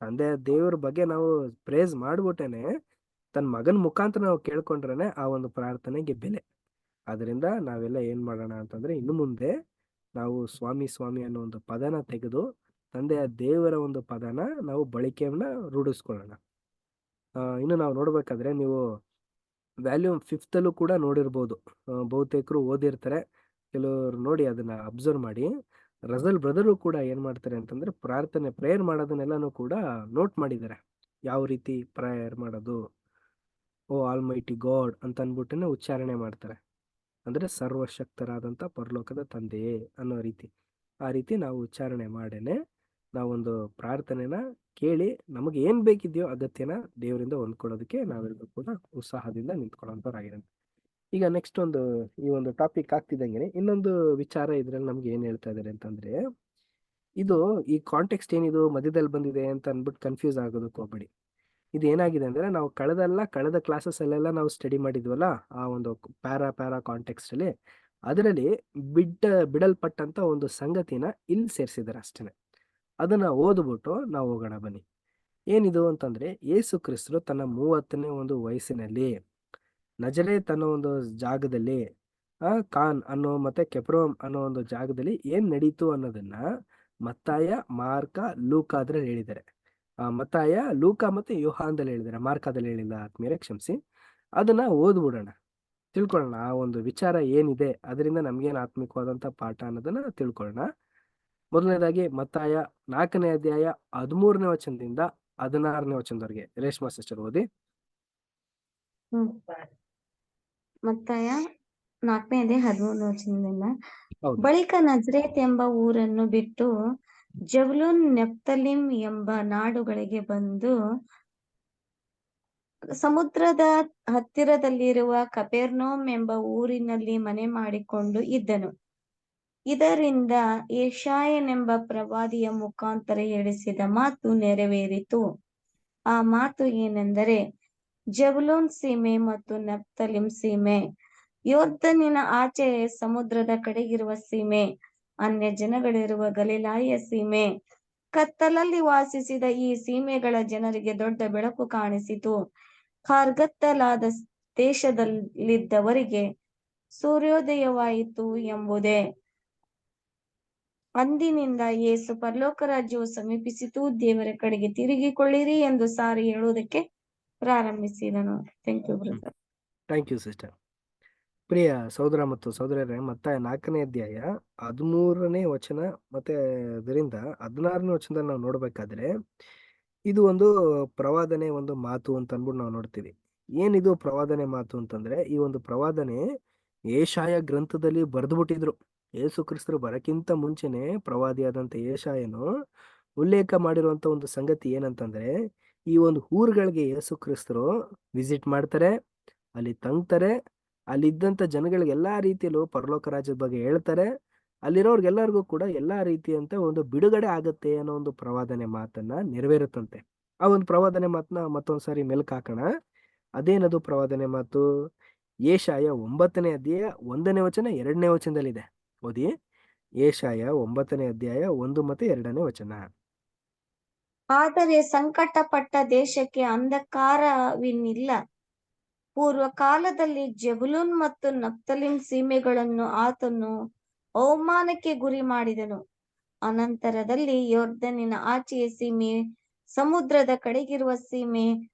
S1: ತಂದೆಯ ದೇವ್ರ ಬಗ್ಗೆ ನಾವು ಪ್ರೇಸ್ ಮಾಡ್ಬಿಟ್ಟೇನೆ ತನ್ನ ಮಗನ ಮುಖಾಂತರ ನಾವು ಕೇಳ್ಕೊಂಡ್ರೇನೆ ಆ ಒಂದು ಪ್ರಾರ್ಥನೆಗೆ ಬೆಲೆ. ಅದರಿಂದ ನಾವೆಲ್ಲ ಏನ್ ಮಾಡೋಣ ಅಂತಂದ್ರೆ, ಇನ್ನು ಮುಂದೆ ನಾವು ಸ್ವಾಮಿ ಅನ್ನೋ ಒಂದು ಪದನ ತೆಗೆದು ತಂದೆಯ ದೇವರ ಒಂದು ಪದನ ನಾವು ಬಳಕೆಯನ್ನ ರೂಢಿಸ್ಕೊಳ್ಳೋಣ. ಇನ್ನು ನಾವು ನೋಡ್ಬೇಕಾದ್ರೆ ನೀವು ವ್ಯಾಲ್ಯೂಮ್ 5 ಅಲ್ಲೂ ಕೂಡ ನೋಡಿರ್ಬೋದು. ಬಹುತೇಕರು ಓದಿರ್ತಾರೆ, ಕೆಲವರು ನೋಡಿ ಅದನ್ನ ಅಬ್ಸರ್ವ್ ಮಾಡಿ. ರಜಲ್ ಬ್ರದರು ಕೂಡ ಏನ್ ಮಾಡ್ತಾರೆ ಅಂತಂದ್ರೆ, ಪ್ರೇಯರ್ ಮಾಡೋದನ್ನೆಲ್ಲಾನು ಕೂಡ ನೋಟ್ ಮಾಡಿದ್ದಾರೆ. ಯಾವ ರೀತಿ ಪ್ರೇಯರ್ ಮಾಡೋದು, ಓ ಆಲ್ಮೈಟಿ ಗಾಡ್ ಅಂತ ಅನ್ಬಿಟ್ಟನೆ ಉಚ್ಚಾರಣೆ ಮಾಡ್ತಾರೆ. ಅಂದ್ರೆ ಸರ್ವಶಕ್ತರಾದಂತ ಪರಲೋಕದ ತಂದೆಯೇ ಅನ್ನೋ ರೀತಿ. ಆ ರೀತಿ ನಾವು ಉಚ್ಚಾರಣೆ ಮಾಡೇನೆ ನಾವೊಂದು ಪ್ರಾರ್ಥನೆನ ಕೇಳಿ ನಮಗೆ ಏನ್ ಬೇಕಿದೆಯೋ ಅಗತ್ಯನ ದೇವರಿಂದ ಹೊಂದ್ಕೊಳ್ಳೋದಕ್ಕೆ ನಾವೆಲ್ಲರೂ ಕೂಡ ಉತ್ಸಾಹದಿಂದ ನಿಂತ್ಕೊಳ್ಳೋಂಥವ್ರಾಗಿರೋಣ. ಈಗ ನೆಕ್ಸ್ಟ್ ಈ ಒಂದು ಟಾಪಿಕ್ ಆಗ್ತಿದ್ದಂಗೆ ಇನ್ನೊಂದು ವಿಚಾರ ಇದ್ರಲ್ಲಿ ನಮ್ಗೆ ಏನ್ ಹೇಳ್ತಾ ಇದಾರೆ ಅಂತಂದ್ರೆ, ಇದು ಈ ಕಾಂಟೆಕ್ಸ್ಟ್ ಏನಿದು ಮಧ್ಯದಲ್ಲಿ ಬಂದಿದೆ ಅಂತ ಅನ್ಬಿಟ್ಟು ಕನ್ಫ್ಯೂಸ್ ಆಗೋದಕ್ಕೆ ಹೋಗ್ಬೇಡಿ. ಇದು ಏನಾಗಿದೆ ಅಂದ್ರೆ, ನಾವು ಕಳೆದ ಕ್ಲಾಸಸ್ ಅಲ್ಲೆಲ್ಲ ನಾವು ಸ್ಟಡಿ ಮಾಡಿದ್ವಲ್ಲ ಆ ಒಂದು ಪ್ಯಾರಾ ಕಾಂಟೆಕ್ಸ್ಟ್ ಅಲ್ಲಿ, ಅದರಲ್ಲಿ ಬಿಡಲ್ಪಟ್ಟಂತ ಒಂದು ಸಂಗತಿನ ಇಲ್ಲಿ ಸೇರಿಸಿದ್ದಾರೆ ಅಷ್ಟೇನೆ. ಅದನ್ನ ಓದ್ಬಿಟ್ಟು ನಾವು ಹೋಗೋಣ ಬನ್ನಿ. ಏನಿದು ಅಂತಂದ್ರೆ, ಯೇಸು ಕ್ರಿಸ್ತರು ತನ್ನ 30ನೇ ಒಂದು ವಯಸ್ಸಿನಲ್ಲಿ ನಜರೇತ್ ಅನ್ನೋ ಒಂದು ಜಾಗದಲ್ಲಿ ಕಾನ್ ಅನ್ನೋ ಮತ್ತೆ ಕೆಫರ್ನೌಮ್ ಅನ್ನೋ ಒಂದು ಜಾಗದಲ್ಲಿ ಏನ್ ನಡೀತು ಅನ್ನೋದನ್ನ ಮತ್ತಾಯ, ಮಾರ್ಕ, ಲೂಕ ಅದ್ರಲ್ಲಿ ಹೇಳಿದ್ದಾರೆ. ಮತ್ತಾಯ, ಲೂಕ ಮತ್ತೆ ಯೋಹಾನದಲ್ಲಿ ಹೇಳಿದ್ದಾರೆ, ಮಾರ್ಕದಲ್ಲಿ ಹೇಳಿಲ್ಲ ಆತ್ಮೀಯರೇ, ಕ್ಷಮಿಸಿ. ಅದನ್ನ ಓದ್ಬಿಡೋಣ, ತಿಳ್ಕೊಳ್ಳೋಣ ಆ ಒಂದು ವಿಚಾರ ಏನಿದೆ, ಅದರಿಂದ ನಮ್ಗೇನು ಆತ್ಮಿಕವಾದಂತ ಪಾಠ ಅನ್ನೋದನ್ನ ತಿಳ್ಕೊಳ್ಳೋಣ. ಮೊದಲನೇದಾಗಿ ಮತ್ತಾಯ 4ನೇ ಅಧ್ಯಾಯ 13ನೇ ವಚನದಿಂದ 16ನೇ ವಚನದವರೆಗೆ ರೇಷ್ಮಾ ಸಿಸ್ಟರ್ ಓದಿ.
S5: ಮತ್ತಾಯ 4ನೇ ಅಧ್ಯಾಯ 13ನೇ ವಚನದಿಂದ.
S1: ಹೌದು.
S5: ಬಳಿಕ ನಜರೇತ್ ಎಂಬ ಊರನ್ನು ಬಿಟ್ಟು ಜಬ್ಲೂನ್, ನೆಫ್ತಲಿಮ್ ಎಂಬ ನಾಡುಗಳಿಗೆ ಬಂದು ಸಮುದ್ರದ ಹತ್ತಿರದಲ್ಲಿರುವ ಕಪೆರ್ನೌಮ್ ಎಂಬ ಊರಿನಲ್ಲಿ ಮನೆ ಮಾಡಿಕೊಂಡು ಇದ್ದನು. ಇದರಿಂದ ಯೆಶಾಯನೆಂಬ ಪ್ರವಾದಿಯ ಮುಖಾಂತರ ಹೇಳಿಸಿದ ಮಾತು ನೆರವೇರಿತು. ಆ ಮಾತು ಏನೆಂದರೆ, ಜಬುಲೂನ್ ಸೀಮೆ ಮತ್ತು ನಫ್ತಲಿಮ್ ಸೀಮೆ, ಯೊರ್ದನಿನ ಆಚೆ ಸಮುದ್ರದ ಕಡೆಗಿರುವ ಸೀಮೆ, ಅನ್ಯ ಜನಗಳಿರುವ ಗಲಿಲಾಯ ಸೀಮೆ. ಕತ್ತಲಲ್ಲಿ ವಾಸಿಸಿದ ಈ ಸೀಮೆಗಳ ಜನರಿಗೆ ದೊಡ್ಡ ಬೆಳಕು ಕಾಣಿಸಿತು. ಕಾರ್ಗತ್ತಲಾದ ದೇಶದಲ್ಲಿದ್ದವರಿಗೆ ಸೂರ್ಯೋದಯವಾಯಿತು ಎಂಬುದೇ. ಅಂದಿನಿಂದ ಯೇಸು ಪರಲೋಕ ರಾಜ್ಯವು ಸಮೀಪಿಸಿತು, ದೇವರ ಕಡೆಗೆ ತಿರುಗಿಕೊಳ್ಳಿರಿ ಎಂದು ಸಾರಿ ಹೇಳುವುದಕ್ಕೆ ಪ್ರಾರಂಭಿಸಿದನು. Thank you brother.
S1: Thank you sister. ಪ್ರಿಯ ಸಹೋದರ ಮತ್ತು ಸಹೋದರರೇ, ಮತ್ತಾಯ 4ನೇ ಅಧ್ಯಾಯ 13ನೇ ವಚನ ಮತ್ತೆ ಅದರಿಂದ 16ನೇ ವಚನದಲ್ಲಿ ನಾವು ನೋಡ್ಬೇಕಾದ್ರೆ ಇದು ಒಂದು ಪ್ರವಾದನೆ, ಒಂದು ಮಾತು ಅಂತ ಅಂದ್ಬಿಟ್ಟು ನಾವು ನೋಡ್ತೀವಿ. ಏನಿದು ಪ್ರವಾದನೆ ಮಾತು ಅಂತಂದ್ರೆ, ಈ ಒಂದು ಪ್ರವಾದನೆ ಯೆಶಾಯ ಗ್ರಂಥದಲ್ಲಿ ಬರೆದುಬಿಟ್ಟಿದ್ರು. ಯೇಸು ಕ್ರಿಸ್ತರು ಬರಕ್ಕಿಂತ ಮುಂಚೆನೆ ಪ್ರವಾದಿಯಾದಂತ ಯೆಶಾಯನು ಉಲ್ಲೇಖ ಮಾಡಿರುವಂತ ಒಂದು ಸಂಗತಿ ಏನಂತಂದ್ರೆ, ಈ ಒಂದು ಊರುಗಳಿಗೆ ಯೇಸು ಕ್ರಿಸ್ತರು ವಿಸಿಟ್ ಮಾಡ್ತಾರೆ, ಅಲ್ಲಿ ತಂಗ್ತಾರೆ, ಅಲ್ಲಿದ್ದಂತ ಜನಗಳಿಗೆ ಎಲ್ಲಾ ರೀತಿಯಲ್ಲೂ ಪರಲೋಕ ರಾಜ್ಯದ ಬಗ್ಗೆ ಹೇಳ್ತಾರೆ, ಅಲ್ಲಿರೋರ್ಗೆಲ್ಲರಿಗೂ ಕೂಡ ಎಲ್ಲಾ ರೀತಿಯಂತ ಒಂದು ಬಿಡುಗಡೆ ಆಗತ್ತೆ ಅನ್ನೋ ಒಂದು ಪ್ರವಾದನೆ ಮಾತನ್ನ ನೆರವೇರುತ್ತಂತೆ. ಆ ಒಂದು ಪ್ರವಾದನೆ ಮಾತನ್ನ ಮತ್ತೊಂದ್ಸಾರಿ ಮೆಲ್ಕ್ ಹಾಕೋಣ. ಅದೇನದು ಪ್ರವಾದನೆ ಮಾತು? ಯೆಶಾಯ 9ನೇ ಅಧ್ಯಾಯ 1ನೇ ವಚನ 2ನೇ ವಚನದಲ್ಲಿದೆ. ಓದಿ. ಯೆಶಾಯ 9ನೇ ಅಧ್ಯಾಯ 1 ಮತ್ತೆ 2ನೇ ವಚನ.
S5: ಆದರೆ ಸಂಕಟಪಟ್ಟ ದೇಶಕ್ಕೆ ಅಂಧಕಾರವಿನ್ನಿಲ್ಲ. ಪೂರ್ವ ಕಾಲದಲ್ಲಿ ಜೆಬುಲೂನ್ ಮತ್ತು ನಫ್ತಲಿಮ್ ಸೀಮೆಗಳನ್ನು ಆತನು ಅವಮಾನಕ್ಕೆ ಗುರಿ ಮಾಡಿದನು. ಅನಂತರದಲ್ಲಿ ಯೊರ್ದನಿನ ಆಚೆಯ ಸೀಮೆ, ಸಮುದ್ರದ ಕಡೆಗಿರುವ ಸೀಮೆ,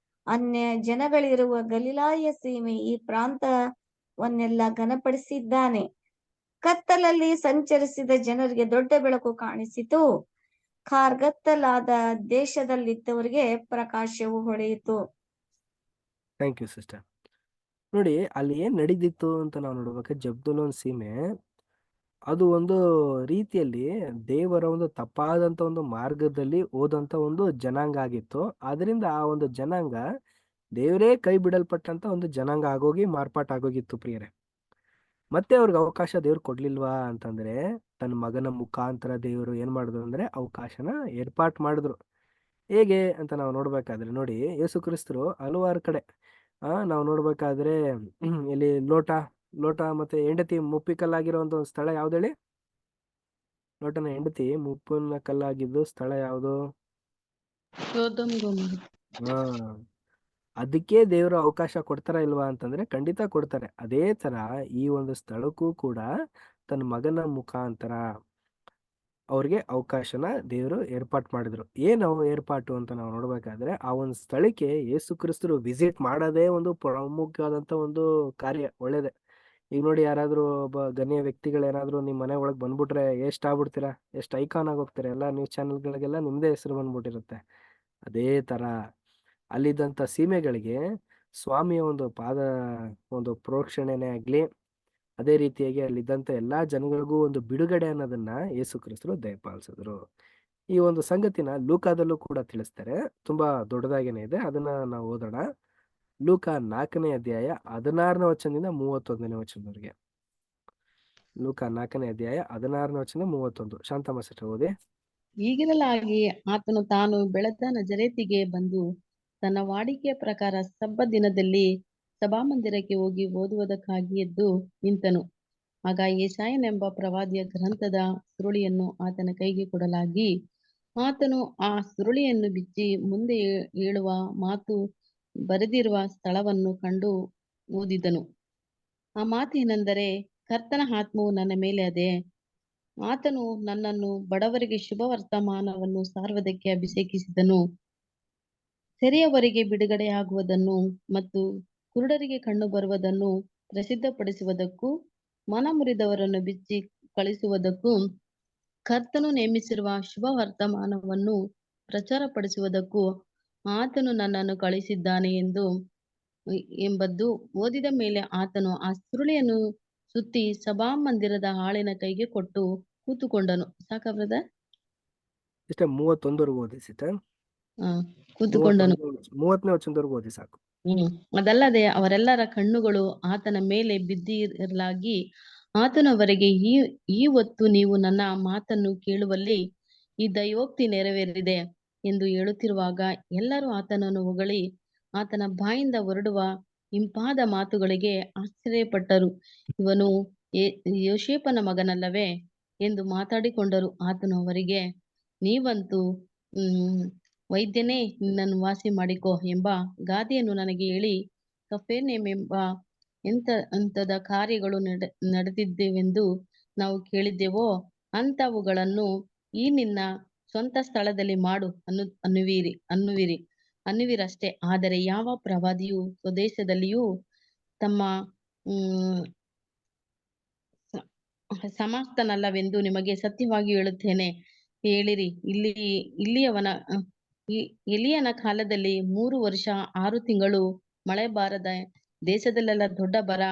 S5: ಅನ್ಯ ಜನಗಳಿರುವ ಗಲಿಲಾಯ ಸೀಮೆ, ಈ ಪ್ರಾಂತವನ್ನೆಲ್ಲ ಘನಪಡಿಸಿದ್ದಾನೆ. ಕತ್ತಲಲ್ಲಿ ಸಂಚರಿಸಿದ ಜನರಿಗೆ ದೊಡ್ಡ ಬೆಳಕು ಕಾಣಿಸಿತು. ಕಾರ್ಗತ್ತಲಾದ ದೇಶದಲ್ಲಿದ್ದವರಿಗೆ ಪ್ರಕಾಶವು ಹೊಳೆಯಿತು.
S1: Thank you sister. ನೋಡಿ, ಅಲ್ಲಿ ಏನ್ ನಡೀದಿತ್ತು ಅಂತ ನಾವು ನೋಡ್ಬೇಕು. ಜಬ್ದುಲೋನ್ ಸೀಮೆ ಅದು ಒಂದು ರೀತಿಯಲ್ಲಿ ದೇವರ ಒಂದು ತಪ್ಪಾದಂತ ಒಂದು ಮಾರ್ಗದಲ್ಲಿ ಹೋದಂತ ಒಂದು ಜನಾಂಗ ಆಗಿತ್ತು. ಆದ್ರಿಂದ ಆ ಒಂದು ಜನಾಂಗ ದೇವರೇ ಕೈ ಬಿಡಲ್ಪಟ್ಟಂತ ಒಂದು ಜನಾಂಗ ಆಗೋಗಿ ಮಾರ್ಪಾಟಾಗೋಗಿತ್ತು ಪ್ರಿಯರೇ. ಮತ್ತೆ ಅವ್ರಿಗೆ ಅವಕಾಶ ದೇವ್ರು ಕೊಡ್ಲಿಲ್ವಾ ಅಂತಂದ್ರೆ, ತನ್ನ ಮಗನ ಮುಖಾಂತರ ದೇವರು ಏನ್ ಮಾಡಿದ್ರು ಅಂದ್ರೆ ಅವಕಾಶನ ಏರ್ಪಾಟ್ ಮಾಡಿದ್ರು. ಹೇಗೆ ಅಂತ ನಾವು ನೋಡ್ಬೇಕಾದ್ರೆ, ನೋಡಿ, ಯೇಸು ಕ್ರಿಸ್ತರು ಹಲವಾರು ಕಡೆ ನಾವು ನೋಡ್ಬೇಕಾದ್ರೆ ಇಲ್ಲಿ ಲೋಟ ಮತ್ತೆ ಹೆಂಡತಿ ಮುಪ್ಪಿಕಲ್ಲಾಗಿರೋ ಒಂದು ಸ್ಥಳ ಯಾವ್ದು ಹೇಳಿ? ಲೋಟನ ಹೆಂಡತಿ ಮುಪ್ಪಿನ ಕಲ್ಲಾಗಿದ್ದು ಸ್ಥಳ ಯಾವುದು?
S3: Sodom Gomorrah.
S1: ಹಾ, ಅದಕ್ಕೆ ದೇವರು ಅವಕಾಶ ಕೊಡ್ತಾರ ಇಲ್ವಾ ಅಂತಂದ್ರೆ ಖಂಡಿತ ಕೊಡ್ತಾರೆ. ಅದೇ ತರ ಈ ಒಂದು ಸ್ಥಳಕ್ಕೂ ಕೂಡ ತನ್ನ ಮಗನ ಮುಖಾಂತರ ಅವ್ರಿಗೆ ಅವಕಾಶನ ದೇವರು ಏರ್ಪಾಟ್ ಮಾಡಿದ್ರು. ಏನು ಏರ್ಪಾಟು ಅಂತ ನಾವು ನೋಡ್ಬೇಕಾದ್ರೆ, ಆ ಒಂದು ಸ್ಥಳಕ್ಕೆ ಯೇಸು ಕ್ರಿಸ್ತರು ವಿಸಿಟ್ ಮಾಡೋದೇ ಒಂದು ಪ್ರಮುಖವಾದಂತ ಒಂದು ಕಾರ್ಯ. ಒಳ್ಳೇದೆ. ಈಗ ನೋಡಿ, ಯಾರಾದ್ರೂ ಒಬ್ಬ ಗಣ್ಯ ವ್ಯಕ್ತಿಗಳೇನಾದ್ರೂ ನಿಮ್ಮ ಮನೆ ಒಳಗೆ ಬಂದ್ಬಿಟ್ರೆ ಎಷ್ಟು ಆಗ್ಬಿಡ್ತೀರಾ, ಎಷ್ಟು ಐಕಾನ್ ಆಗೋಗ್ತಾರೆ. ಎಲ್ಲ ನ್ಯೂಸ್ ಚಾನೆಲ್ಗಳಿಗೆಲ್ಲ ನಿಮ್ದೇ ಹೆಸರು ಬಂದ್ಬಿಟ್ಟಿರುತ್ತೆ. ಅದೇ ತರ ಅಲ್ಲಿದ್ದಂಥ ಸೀಮೆಗಳಿಗೆ ಸ್ವಾಮಿಯ ಒಂದು ಪಾದ ಒಂದು ಪ್ರೋಕ್ಷಣೆನೇ ಆಗ್ಲಿ, ಅದೇ ರೀತಿಯಾಗಿ ಅಲ್ಲಿದ್ದಂಥ ಎಲ್ಲಾ ಜನಗಳಿಗೂ ಒಂದು ಬಿಡುಗಡೆ ಅನ್ನೋದನ್ನ ಯೇಸು ಕ್ರಿಸ್ತರು ದಯಪಾಲಿಸಿದ್ರು. ಈ ಒಂದು ಸಂಗತಿನ ಲೂಕಾದಲ್ಲೂ ಕೂಡ ತಿಳಿಸ್ತಾರೆ. ತುಂಬಾ ದೊಡ್ಡದಾಗೇನೆ ಇದೆ, ಅದನ್ನ ನಾವು ಓದೋಣ. ಲೂಕ 4ನೇ ಅಧ್ಯಾಯ 16ನೇ ವಚನದಿಂದ 31ನೇ ವಚನದವರೆಗೆ. ಲೂಕ 4ನೇ ಅಧ್ಯಾಯ 16ನೇ ವಚನ 31. ಶಾಂತಮ್ಮ ಸಿಸ್ಟರ್ ಓದಿ.
S3: ಹೀಗಿರಲಾಗಿ ಆತನು ತಾನು ಬೆಳೆದ ನಜರೇತಿಗೆ ಬಂದು ತನ್ನ ವಾಡಿಕೆಯ ಪ್ರಕಾರ ಸಬ್ಬತ್ ದಿನದಲ್ಲಿ ಸಭಾಮಂದಿರಕ್ಕೆ ಹೋಗಿ ಓದುವುದಕ್ಕಾಗಿ ಎದ್ದು ನಿಂತನು. ಆಗ ಯೆಶಾಯನೆಂಬ ಪ್ರವಾದಿಯ ಗ್ರಂಥದ ಸುರುಳಿಯನ್ನು ಆತನ ಕೈಗೆ ಕೊಡಲಾಗಿ, ಆತನು ಆ ಸುರುಳಿಯನ್ನು ಬಿಚ್ಚಿ ಮುಂದೆ ಹೇಳುವ ಮಾತು ಬರೆದಿರುವ ಸ್ಥಳವನ್ನು ಕಂಡು ಓದಿದನು. ಆ ಮಾತೇನೆಂದರೆ, ಕರ್ತನ ಆತ್ಮವು ನನ್ನ ಮೇಲೆ ಅದೆ. ಆತನು ನನ್ನನ್ನು ಬಡವರಿಗೆ ಶುಭ ವರ್ತಮಾನವನ್ನು ಸಾರುವುದಕ್ಕೆ ಅಭಿಷೇಕಿಸಿದನು. ಸೆರೆಯವರಿಗೆ ಬಿಡುಗಡೆಯಾಗುವುದನ್ನು ಮತ್ತು ಕುರುಡರಿಗೆ ಕಣ್ಣು ಬರುವುದನ್ನು ಪ್ರಸಿದ್ಧಪಡಿಸುವುದಕ್ಕೂ, ಮನಮುರಿದವರನ್ನು ಬಿಚ್ಚಿ ಕಳಿಸುವುದಕ್ಕೂ, ಕರ್ತನು ನೇಮಿಸಿರುವ ಶುಭ ವರ್ತಮಾನವನ್ನು ಪ್ರಚಾರಪಡಿಸುವುದಕ್ಕೂ ಆತನು ನನ್ನನ್ನು ಕಳಿಸಿದ್ದಾನೆ ಎಂಬುದು ಓದಿದ ಮೇಲೆ ಆತನು ಆ ಸುರುಳಿಯನ್ನು ಸುತ್ತಿ ಸಭಾಮಂದಿರದ ಆಳಿನ ಕೈಗೆ ಕೊಟ್ಟು ಕೂತುಕೊಂಡನು. ಸಾಕಾ ಬ್ರದರ್?
S1: ಇಷ್ಟ 31ವರೆಗೂ ಓದಿ ಸಿಸ್ಟರ್.
S3: ಕೂತುಕೊಂಡನು.
S1: 30ನೇ ವಚನದವರೆಗೂ ಓದಿ ಸಾಕು.
S3: ಅದಲ್ಲದೆ ಅವರೆಲ್ಲರ ಕಣ್ಣುಗಳು ಆತನ ಮೇಲೆ ಬಿದ್ದಿರಲಾಗಿ ಆತನು ಅವರಿಗೆ, ಈ ಹೊತ್ತು ನೀವು ನನ್ನ ಮಾತನ್ನು ಕೇಳುವಲ್ಲಿ ಈ ದೈವೋಕ್ತಿ ನೆರವೇರಿದೆ. ಎಂದು ಹೇಳುತ್ತಿರುವಾಗ ಎಲ್ಲರೂ ಆತನನ್ನು ಹೊಗಳಿ ಆತನ ಬಾಯಿಂದ ಹೊರಡುವ ಇಂಪಾದ ಮಾತುಗಳಿಗೆ ಆಶ್ಚರ್ಯಪಟ್ಟರು. ಇವನು ಯೋಸೇಫನ ಮಗನಲ್ಲವೇ ಎಂದು ಮಾತಾಡಿಕೊಂಡರು. ಆತನು ಅವರಿಗೆ, ನೀವಂತೂ ವೈದ್ಯನೇ, ನಿನ್ನನ್ನು ವಾಸಿ ಮಾಡಿಕೋ ಎಂಬ ಗಾದೆಯನ್ನು ನನಗೆ ಹೇಳಿ ಕಪೆರ್ನೌಮೆಂಬ ಎಂಥದ ಕಾರ್ಯಗಳು ನಡೆದಿದ್ದೆವೆಂದು ನಾವು ಕೇಳಿದ್ದೆವೋ ಅಂಥವುಗಳನ್ನು ಈ ನಿನ್ನ ಸ್ವಂತ ಸ್ಥಳದಲ್ಲಿ ಮಾಡು ಅನ್ನುವಿರಷ್ಟೇ. ಆದರೆ ಯಾವ ಪ್ರವಾದಿಯು ಸ್ವದೇಶದಲ್ಲಿಯೂ ತಮ್ಮ ಸಮಸ್ತನಲ್ಲವೆಂದು ನಿಮಗೆ ಸತ್ಯವಾಗಿ ಹೇಳುತ್ತೇನೆ. ಹೇಳಿರಿ, ಎಲಿಯನ ಕಾಲದಲ್ಲಿ 3 ವರ್ಷ 6 ತಿಂಗಳು ಮಳೆ ಬಾರದ ದೇಶದಲ್ಲೆಲ್ಲ ದೊಡ್ಡ ಬರ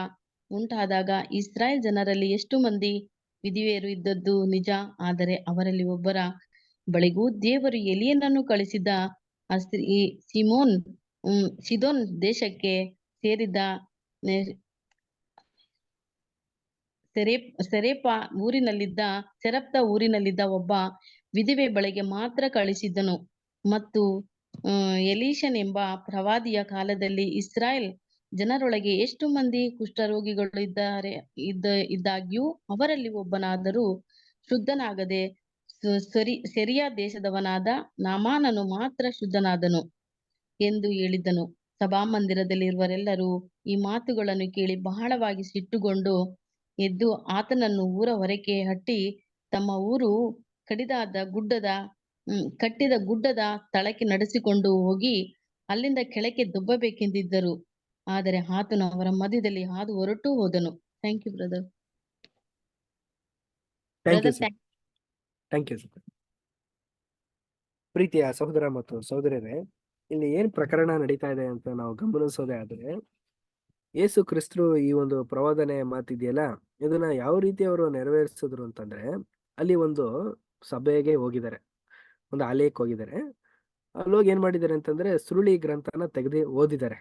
S3: ಉಂಟಾದಾಗ ಇಸ್ರಾಯೇಲ್ ಜನರಲ್ಲಿ ಎಷ್ಟು ಮಂದಿ ವಿಧವೆಯರು ಇದ್ದದ್ದು ನಿಜ. ಆದರೆ ಅವರಲ್ಲಿ ಒಬ್ಬರ ಬಳಿಗೂ ದೇವರು ಎಲಿಯನನ್ನು ಕಳಿಸಿದ್ದ. ಸಿದೋನ್ ದೇಶಕ್ಕೆ ಸೇರಿದ ಸೆರೆಪ್ತ ಊರಿನಲ್ಲಿದ್ದ ಒಬ್ಬ ವಿಧವೆ ಬಳಿಗೆ ಮಾತ್ರ ಕಳಿಸಿದ್ದನು. ಮತ್ತು ಎಲೀಷನೆಂಬ ಪ್ರವಾದಿಯ ಕಾಲದಲ್ಲಿ ಇಸ್ರಾಯೇಲ್ ಜನರೊಳಗೆ ಎಷ್ಟು ಮಂದಿ ಕುಷ್ಠರೋಗಿಗಳು ಇದ್ದಾಗ್ಯೂ ಅವರಲ್ಲಿ ಒಬ್ಬನಾದರೂ ಶುದ್ಧನಾಗದೆ ಸಿರಿಯ ದೇಶದವನಾದ ನಾಮಾನನು ಮಾತ್ರ ಶುದ್ಧನಾದನು ಎಂದು ಹೇಳಿದನು. ಸಭಾಮಂದಿರದಲ್ಲಿರುವವರೆಲ್ಲರೂ ಈ ಮಾತುಗಳನ್ನು ಕೇಳಿ ಬಹಳವಾಗಿ ಸಿಟ್ಟುಗೊಂಡು ಎದ್ದು ಆತನನ್ನು ಊರ ಹೊರಕ್ಕೆ ಅಟ್ಟಿ ತಮ್ಮ ಊರು ಕಟ್ಟಿದ ಗುಡ್ಡದ ತಳಕ್ಕೆ ನಡೆಸಿಕೊಂಡು ಹೋಗಿ ಅಲ್ಲಿಂದ ಕೆಳಕ್ಕೆ ದೊಬ್ಬಬೇಕೆಂದಿದ್ದರು. ಆದರೆ ಆತನು ಅವರ ಮಧ್ಯದಲ್ಲಿ ಹಾದು ಹೊರಟು ಹೋದನು. Thank you brother.
S1: Thank you. ಪ್ರೀತಿಯ ಸಹೋದರ ಮತ್ತು ಸಹೋದರರೇ, ಇಲ್ಲಿ ಏನ್ ಪ್ರಕರಣ ನಡೀತಾ ಇದೆ ಅಂತ ನಾವು ಗಮನಿಸೋದೇ ಆದ್ರೆ, ಯೇಸು ಕ್ರಿಸ್ತರು ಈ ಒಂದು ಪ್ರವಾದನೆ ಮಾತಿದೆಯಲ್ಲ, ಇದನ್ನ ಯಾವ ರೀತಿ ಅವರು ನೆರವೇರಿಸಿದ್ರು ಅಂತಂದ್ರೆ, ಅಲ್ಲಿ ಒಂದು ಸಭೆಗೆ ಹೋಗಿದ್ದಾರೆ, ಒಂದು ಆಲಯಕ್ಕೆ ಹೋಗಿದ್ದಾರೆ. ಅಲ್ಲೋಗಿ ಏನ್ ಮಾಡಿದ್ದಾರೆ ಅಂತಂದ್ರೆ ಸುರುಳಿ ಗ್ರಂಥನ ತೆಗೆದು ಓದಿದ್ದಾರೆ.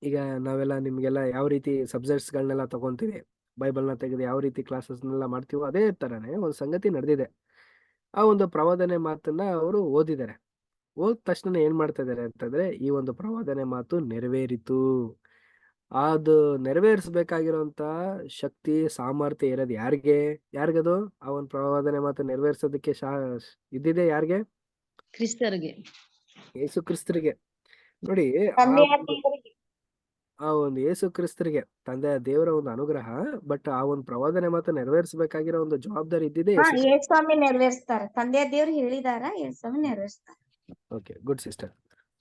S1: ಈಗ ನಾವೆಲ್ಲ ನಿಮ್ಗೆಲ್ಲ ಯಾವ ರೀತಿ ಸಬ್ಜೆಕ್ಟ್ಸ್ಗಳನ್ನೆಲ್ಲ ತಗೊಂತೀವಿ, ಬೈಬಲ್ನ ತೆಗೆದು ಯಾವ ರೀತಿ ಕ್ಲಾಸಸ್ನೆಲ್ಲ ಮಾಡ್ತೀವೋ ಅದೇ ತರನೇ ಒಂದು ಸಂಗತಿ ನಡೆದಿದೆ. ಆ ಒಂದು ಪ್ರವಾದನೆ ಮಾತನ್ನ ಅವರು ಓದಿದ್ದಾರೆ. ಓದ್ ತಕ್ಷಣ ಏನ್ ಮಾಡ್ತಾ ಇದ್ದಾರೆ ಅಂತಂದ್ರೆ, ಈ ಒಂದು ಪ್ರವಾದನೆ ಮಾತು ನೆರವೇರಿತು. ಅದು ನೆರವೇರಿಸಬೇಕಾಗಿರುವಂತ ಶಕ್ತಿ ಸಾಮರ್ಥ್ಯ ಇರೋದು ಯಾರಿಗದು? ಆ ಒಂದು ಪ್ರವಾದನೆ ಮಾತು ನೆರವೇರಿಸೋದಕ್ಕೆ ಇದ್ದಿದೆ ಯಾರಿಗೆ?
S3: ಕ್ರಿಸ್ತರಿಗೆ,
S1: ಯೇಸು ಕ್ರಿಸ್ತರಿಗೆ. ನೋಡಿ, ಆ ಒಂದು ಯೇಸು ಕ್ರಿಸ್ತರಿಗೆ ತಂದೆಯ ದೇವರ ಒಂದು ಅನುಗ್ರಹ, ಬಟ್ ಆ ಒಂದು ಪ್ರವಾದನೆ ಮಾತು ನೆರವೇರಿಸಬೇಕಾಗಿರೋ ಒಂದು ಜವಾಬ್ದಾರಿ ಇದ್ದಿದೆ
S5: ಯೇಸುಸ್ವಾಮಿ ನೆರವೇರಿಸ್ತಾರೆ. ತಂದೆಯ ದೇವ್ರು ಹೇಳಿದಾರ, ಯೇಸುಸ್ವಾಮಿ ನೆರವೇರಿಸ್ತಾರೆ.
S1: Okay, good sister.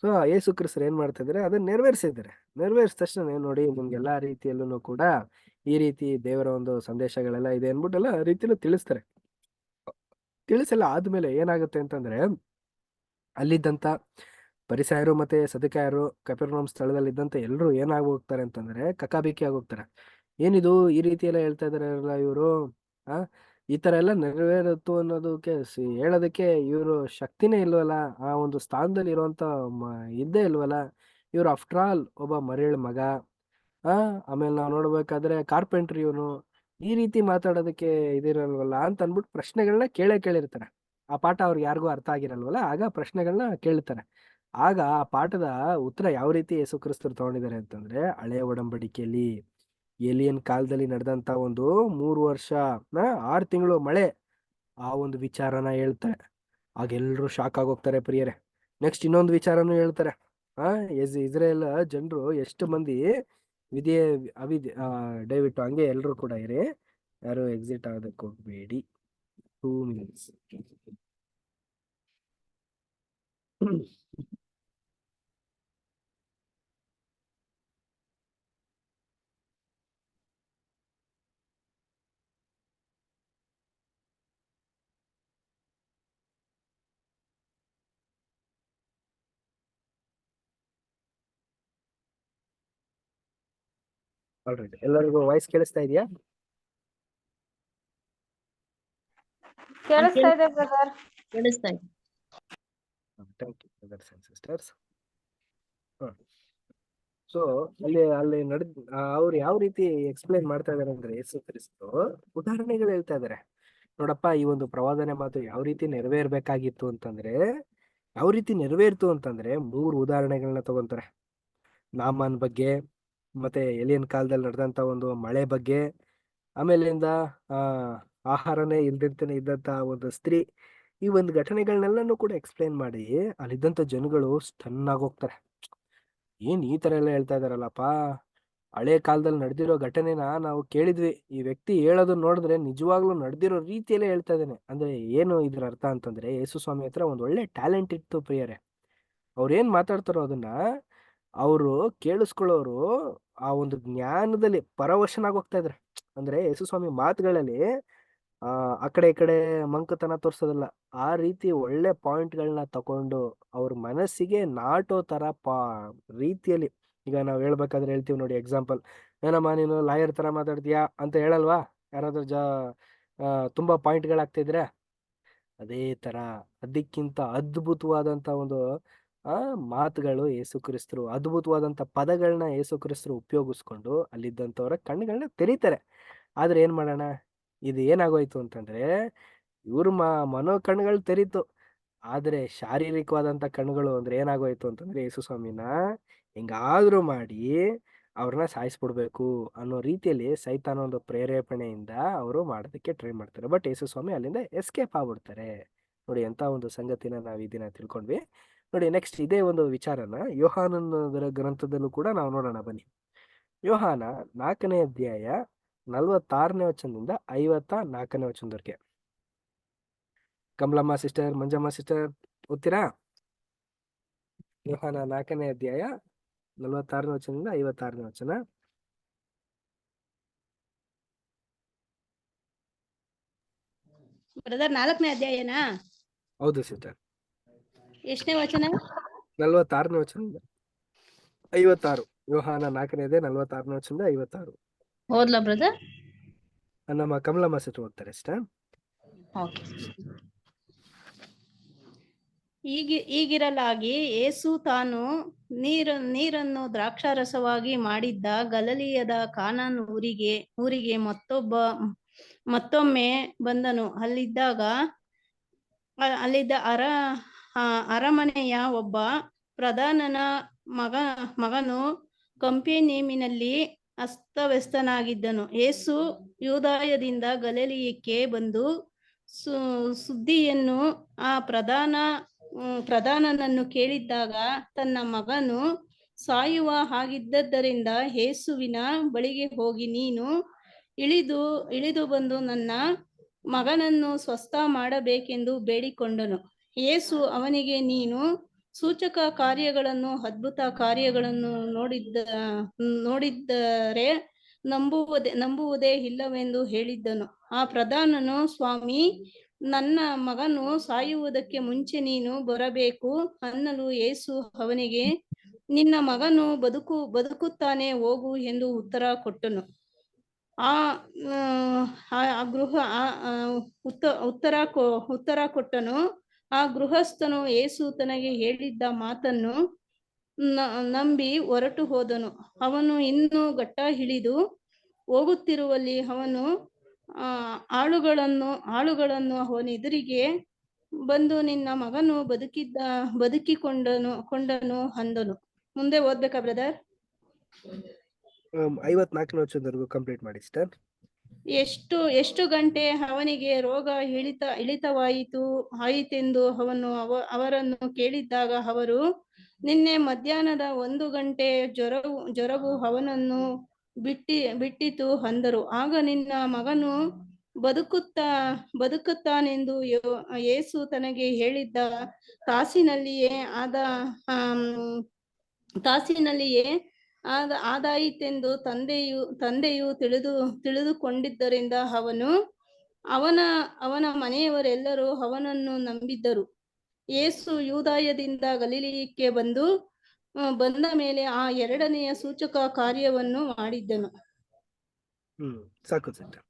S1: ಸೊ ಯೇಸು ಕ್ರಿಸ್ತರು ಏನ್ ಮಾಡ್ತಾ ಇದಾರೆ, ಅದನ್ನ ನೆರವೇರಿಸಿದ್ದಾರೆ. ನೆರವೇರಿಸಿದ ತಕ್ಷಣ ನೋಡಿ, ನಿಮ್ಗೆಲ್ಲಾ ರೀತಿಯಲ್ಲೂ ಕೂಡ ಈ ರೀತಿ ದೇವರ ಒಂದು ಸಂದೇಶಗಳೆಲ್ಲ ಇದೆ ಅನ್ಬಿಟ್ಟೆಲ್ಲ ರೀತಿಯಲ್ಲೂ ತಿಳಿಸ್ತಾರೆ. ತಿಳಿಸೆಲ್ಲ ಆದ್ಮೇಲೆ ಏನಾಗುತ್ತೆ ಅಂತಂದ್ರೆ, ಅಲ್ಲಿದ್ದಂತ ಪರಿಸಾಯರು ಮತ್ತೆ ಸದುಕಾಯರು ಕಪೆರ್ನೌಮ್ ಸ್ಥಳದಲ್ಲಿದ್ದಂತ ಎಲ್ಲರೂ ಏನಾಗಿ ಹೋಗ್ತಾರೆ ಅಂತಂದ್ರೆ ಕಕಾಬಿಕ್ಕಿ ಆಗೋಗ್ತಾರೆ. ಏನಿದು ಈ ರೀತಿ ಎಲ್ಲ ಹೇಳ್ತಾ ಇದಾರಲ್ಲ ಇವರು, ಈ ತರ ಎಲ್ಲ ನೆರವೇರುತ್ತು ಅನ್ನೋದಕ್ಕೆ ಹೇಳೋದಕ್ಕೆ ಇವರು ಶಕ್ತಿನೇ ಇಲ್ವಲ್ಲ, ಆ ಒಂದು ಸ್ಥಾನದಲ್ಲಿ ಇರುವಂತ ಇದ್ದೇ ಇಲ್ವಲ್ಲ ಇವ್ರು. ಆಫ್ಟರ್ ಆಲ್ ಒಬ್ಬ ಮರೇಳ್ ಮಗ, ಆಮೇಲೆ ನಾವು ನೋಡ್ಬೇಕಾದ್ರೆ ಕಾರ್ಪೆಂಟ್ರಿ ಇವನು, ಈ ರೀತಿ ಮಾತಾಡೋದಕ್ಕೆ ಇದಿರಲ್ವಲ್ಲ ಅಂತ ಅನ್ಬಿಟ್ಟು ಪ್ರಶ್ನೆಗಳನ್ನ ಕೇಳಿರ್ತಾರೆ. ಆ ಪಾಠ ಅವ್ರಿಗೆ ಯಾರಿಗೂ ಅರ್ಥ ಆಗಿರಲ್ವಲ್ಲ, ಆಗ ಪ್ರಶ್ನೆಗಳನ್ನ ಕೇಳ್ತಾರೆ. ಆಗ ಆ ಪಾಠದ ಉತ್ತರ ಯಾವ ರೀತಿ ಯೇಸು ಕ್ರಿಸ್ತರು ತಗೊಂಡಿದ್ದಾರೆ ಅಂತಂದ್ರೆ, ಹಳೆಯ ಒಡಂಬಡಿಕೆಯಲ್ಲಿ ಏಲಿಯನ್ ಕಾಲದಲ್ಲಿ ನಡೆದಂತ ಒಂದು 3 ವರ್ಷ 6 ತಿಂಗಳು ಮಳೆ, ಆ ಒಂದು ವಿಚಾರನ ಹೇಳ್ತಾರೆ. ಆಗ ಎಲ್ರು ಶಾಕ್ ಆಗೋಗ್ತಾರೆ ಪ್ರಿಯರೇ. ನೆಕ್ಸ್ಟ್ ಇನ್ನೊಂದು ವಿಚಾರನೂ ಹೇಳ್ತಾರೆ. ಇಸ್ರೇಲ್ ಜನರು ಎಷ್ಟು ಮಂದಿ ದಯವಿಟ್ಟು ಹಂಗೆ ಎಲ್ರು ಕೂಡ ಇರಿ, ಯಾರು ಎಕ್ಸಿಟ್ ಆಗೋದಕ್ಕೆ ಹೋಗ್ಬೇಡಿ. 2 minutes. ಆಲ್ರೈಟ್, ಎಲ್ಲರಿಗೂ ವಾಯ್ಸ್ ಕೇಳಿಸ್ತಾ ಇದೆಯಾ?
S5: ಕೇಳಿಸ್ತಾ ಇದೆ ಬ್ರದರ್.
S3: ಕೇಳಿಸ್ತಾ ಇದೆ.
S1: Thank you brothers and sisters. So ಅಲ್ಲಿ ಅವ್ರು ಯಾವ ರೀತಿ ಎಕ್ಸ್ಪ್ಲೈನ್ ಮಾಡ್ತಾ ಇದಾರೆ ಅಂದ್ರೆ, ಯೇಸು ಕ್ರಿಸ್ತು ಉದಾಹರಣೆಗಳು ಹೇಳ್ತಾ ಇದಾರೆ. ನೋಡಪ್ಪ, ಈ ಒಂದು ಪ್ರವಾದನೆ ಮಾತು ಯಾವ ರೀತಿ ನೆರವೇರ್ಬೇಕಾಗಿತ್ತು ಅಂತಂದ್ರೆ, ಯಾವ ರೀತಿ ನೆರವೇರ್ತು ಅಂತಂದ್ರೆ 3 ಉದಾಹರಣೆಗಳನ್ನ ತಗೊಂತಾರೆ. ನಾಮಾನ್ ಬಗ್ಗೆ, ಮತ್ತೆ ಎಲಿಯನ್ ಕಾಲದಲ್ಲಿ ನಡೆದಂತ ಒಂದು ಮಳೆ ಬಗ್ಗೆ, ಆಮೇಲಿಂದ ಆ ಆಹಾರನೇ ಇಲ್ದಂತಾನೆ ಇದ್ದಂತ ಒಂದು ಸ್ತ್ರೀ, ಈ ಒಂದು ಘಟನೆಗಳನ್ನೆಲ್ಲನೂ ಕೂಡ ಎಕ್ಸ್ಪ್ಲೈನ್ ಮಾಡಿ ಅಲ್ಲಿದ್ದಂತ ಜನಗಳು ಸ್ಟನ್ ಆಗೋಗ್ತಾರೆ. ಏನ್ ಈ ತರ ಎಲ್ಲ ಹೇಳ್ತಾ ಇದಾರಲ್ಲಪ್ಪ, ಹಳೆ ಕಾಲದಲ್ಲಿ ನಡೆದಿರೋ ಘಟನೆನ ನಾವು ಕೇಳಿದ್ವಿ, ಈ ವ್ಯಕ್ತಿ ಹೇಳೋದನ್ನ ನೋಡಿದ್ರೆ ನಿಜವಾಗ್ಲೂ ನಡೆದಿರೋ ರೀತಿಯಲ್ಲೇ ಹೇಳ್ತಾ ಇದ್ದಾನೆ. ಅಂದ್ರೆ ಏನು ಇದ್ರ ಅರ್ಥ ಅಂತಂದ್ರೆ, ಯೇಸು ಸ್ವಾಮಿ ಹತ್ರ ಒಂದ್ ಒಳ್ಳೆ ಟ್ಯಾಲೆಂಟ್ ಇತ್ತು ಪ್ರಿಯರೇ. ಅವ್ರೇನ್ ಮಾತಾಡ್ತಾರೋ ಅದನ್ನ ಅವರು ಕೇಳಿಸ್ಕೊಳ್ಳೋರು ಆ ಒಂದು ಜ್ಞಾನದಲ್ಲಿ ಪರವಶನಾಗಿ ಹೋಗ್ತಾ ಇದ್ರೆ. ಅಂದ್ರೆ ಯೇಸು ಸ್ವಾಮಿ ಮಾತುಗಳಲ್ಲಿ ಆ ಕಡೆ ಈ ಕಡೆ ಮಂಕತನ ತೋರ್ಸೋದಲ್ಲ, ಆ ರೀತಿ ಒಳ್ಳೆ ಪಾಯಿಂಟ್ಗಳನ್ನ ತಕೊಂಡು ಅವ್ರ ಮನಸ್ಸಿಗೆ ನಾಟೋ ತರ ರೀತಿಯಲ್ಲಿ. ಈಗ ನಾವ್ ಹೇಳ್ಬೇಕಾದ್ರೆ ಹೇಳ್ತೀವಿ ನೋಡಿ, ಎಕ್ಸಾಂಪಲ್, ಏನಮ್ಮ ನೀನು ಲಾಯರ್ ತರ ಮಾತಾಡ್ತೀಯಾ ಅಂತ ಹೇಳಲ್ವಾ ಯಾರಾದ್ರೂ ತುಂಬಾ ಪಾಯಿಂಟ್ಗಳಾಗ್ತಿದ್ರೆ, ಅದೇ ತರ ಅದಕ್ಕಿಂತ ಅದ್ಭುತವಾದಂತ ಒಂದು ಮಾತುಗಳು ಯೇಸು ಕ್ರಿಸ್ತರು, ಅದ್ಭುತವಾದಂತ ಪದಗಳನ್ನ ಯೇಸು ಕ್ರಿಸ್ತರು ಉಪಯೋಗಿಸ್ಕೊಂಡು ಅಲ್ಲಿದ್ದಂಥವ್ರ ಕಣ್ಣುಗಳನ್ನ ತೆರೀತಾರೆ. ಆದ್ರೆ ಏನ್ ಮಾಡೋಣ, ಇದು ಏನಾಗೋಯ್ತು ಅಂತಂದ್ರೆ, ಇವ್ರ ಮನೋ ಕಣ್ಣುಗಳು ತೆರೀತು, ಆದ್ರೆ ಶಾರೀರಿಕವಾದಂತ ಕಣ್ಣುಗಳು ಅಂದ್ರೆ ಏನಾಗೋಯ್ತು ಅಂತಂದ್ರೆ, ಯೇಸು ಸ್ವಾಮಿನ ಹಿಂಗಾದ್ರೂ ಮಾಡಿ ಅವ್ರನ್ನ ಸಾಯಿಸ್ಬಿಡ್ಬೇಕು ಅನ್ನೋ ರೀತಿಯಲ್ಲಿ ಸೈತಾನ ಒಂದು ಪ್ರೇರೇಪಣೆಯಿಂದ ಅವರು ಮಾಡೋದಕ್ಕೆ ಟ್ರೈ ಮಾಡ್ತಾರೆ. ಬಟ್ ಯೇಸು ಸ್ವಾಮಿ ಅಲ್ಲಿಂದ ಎಸ್ಕೇಪ್ ಆಗ್ಬಿಡ್ತಾರೆ. ನೋಡಿ, ಎಂತ ಒಂದು ಸಂಗತಿನ ನಾವ್ ಈ ದಿನ ತಿಳ್ಕೊಂಡ್ವಿ. ನೋಡಿ, ನೆಕ್ಸ್ಟ್ ಇದೇ ಒಂದು ವಿಚಾರನ ಯೋಹಾನನ ಗ್ರಂಥದಲ್ಲೂ ಕೂಡ ನಾವು ನೋಡೋಣ ಬನ್ನಿ. ಯೋಹಾನ 4ನೇ ಅಧ್ಯಾಯ 46ನೇ ವಚನದಿಂದ 54ನೇ ವಚನದವರೆಗೆ. ಕಮಲಮ್ಮ ಸಿಸ್ಟರ್, ಮಂಜಮ್ಮ ಸಿಸ್ಟರ್ ಓದ್ತೀರಾ? ಯೋಹಾನ 4ನೇ ಅಧ್ಯಾಯ 46ನೇ ವಚನದಿಂದ 56ನೇ ವಚನ.
S2: ಬ್ರದರ್ 4ನೇ ಅಧ್ಯಾಯನಾ?
S1: ಹೌದು ಸಿಸ್ಟರ್.
S2: ಎಷ್ಟನೇ ವಚನ?
S1: 46ನೇ ವಚನದಿಂದ 56. ಯೋಹಾನ 4ನೇ ಅಧ್ಯಾಯ 46ನೇ ವಚನದಿಂದ 56.
S2: ಓದ್ಲಾ ಬ್ರದರ್?
S1: ನಮ್ಮ ಕಮಲಮ್ಮ ಸಿಸ್ಟರ್ ಓದ್ತಾರೆ ಸಿಸ್ಟರ್.
S2: ಓಕೆ. ಈಗಿರಲಾಗಿ ಯೇಸು ತಾನು ನೀರನ್ನು ದ್ರಾಕ್ಷಾರಸವಾಗಿ ಮಾಡಿದ್ದ ಗಲಿಲಾಯದ ಕಾನಾನ್ ಊರಿಗೆ ಮತ್ತೊಮ್ಮೆ ಬಂದನು. ಅಲ್ಲಿದ್ದ ಅರಮನೆಯ ಒಬ್ಬ ಪ್ರಧಾನನ ಮಗನು ಕಪೆರ್ನೌಮಿನಲ್ಲಿ ಅಸ್ತವ್ಯಸ್ತನಾಗಿದ್ದನು. ಯೇಸು ಯೂದಾಯದಿಂದ ಗಲಿಲಾಯಕ್ಕೆ ಬಂದು ಸುದ್ದಿಯನ್ನು ಆ ಪ್ರಧಾನನನ್ನು ಕೇಳಿದಾಗ, ತನ್ನ ಮಗನು ಸಾಯುವ ಹಾಗಿದ್ದರಿಂದ ಯೇಸುವಿನ ಬಳಿಗೆ ಹೋಗಿ, ನೀನು ಇಳಿದು ಬಂದು ನನ್ನ ಮಗನನ್ನು ಸ್ವಸ್ಥ ಮಾಡಬೇಕೆಂದು ಬೇಡಿಕೊಂಡನು. ಯೇಸು ಅವನಿಗೆ, ನೀನು ಸೂಚಕ ಕಾರ್ಯಗಳನ್ನು ಅದ್ಭುತ ಕಾರ್ಯಗಳನ್ನು ನೋಡಿದ್ದರೆ ನಂಬುವುದೇ ಇಲ್ಲವೆಂದು ಹೇಳಿದ್ದನು. ಆ ಪ್ರಧಾನನು, ಸ್ವಾಮಿ, ನನ್ನ ಮಗನು ಸಾಯುವುದಕ್ಕೆ ಮುಂಚೆ ನೀನು ಬರಬೇಕು ಅನ್ನಲು ಯೇಸು ಅವನಿಗೆ, ನಿನ್ನ ಮಗನು ಬದುಕುತ್ತಾನೆ, ಹೋಗು ಎಂದು ಉತ್ತರ ಕೊಟ್ಟನು. ಆ ಗೃಹಸ್ಥನು ಯೇಸು ತನಗೆ ಹೇಳಿದ್ದ ಮಾತನ್ನು ನಂಬಿ ಹೊರಟು ಹೋದನು. ಅವನು ಇನ್ನೂ ಘಟ್ಟ ಇಳಿದು ಹೋಗುತ್ತಿರುವಲ್ಲಿ ಅವನು ಆಳುಗಳನ್ನು ಅವನೆದುರಿಗೆ ಬಂದು, ನಿನ್ನ ಮಗನು ಬದುಕಿಕೊಂಡನು ಅಂದನು. ಮುಂದೆ ಓದ್ಬೇಕಾ ಬ್ರದರ್?
S1: 54ನೇ ವಚನದವರೆಗೂ ಕಂಪ್ಲೀಟ್ ಮಾಡಿ ಸಿಸ್ಟರ್.
S2: ಎಷ್ಟು ಗಂಟೆ ಅವನಿಗೆ ರೋಗ ಆಯಿತೆಂದು ಅವರನ್ನು ಕೇಳಿದಾಗ, ಅವರು, ನಿನ್ನೆ ಮಧ್ಯಾಹ್ನದ 1 ಗಂಟೆ ಜ್ವರವು ಅವನನ್ನು ಬಿಟ್ಟಿತು ಅಂದರು. ಆಗ ನಿನ್ನ ಮಗನು ಬದುಕುತ್ತಾನೆಂದು ಯೇಸು ತನಗೆ ಹೇಳಿದ್ದ ತಾಸಿನಲ್ಲಿಯೇ ಆದಾಯಿತೆಂದು ತಂದೆಯು ತಿಳಿದುಕೊಂಡಿದ್ದರಿಂದ ಅವನ ಮನೆಯವರೆಲ್ಲರೂ ಅವನನ್ನು ನಂಬಿದ್ದರು. ಯೇಸು ಯೂದಾಯದಿಂದ ಗಲಿಲಾಯಕ್ಕೆ ಬಂದ ಮೇಲೆ ಆ 2ನೆಯ ಸೂಚಕ ಕಾರ್ಯವನ್ನು ಮಾಡಿದ್ದನು.
S1: ಸಾಕು ಸಿಸ್ಟರ್.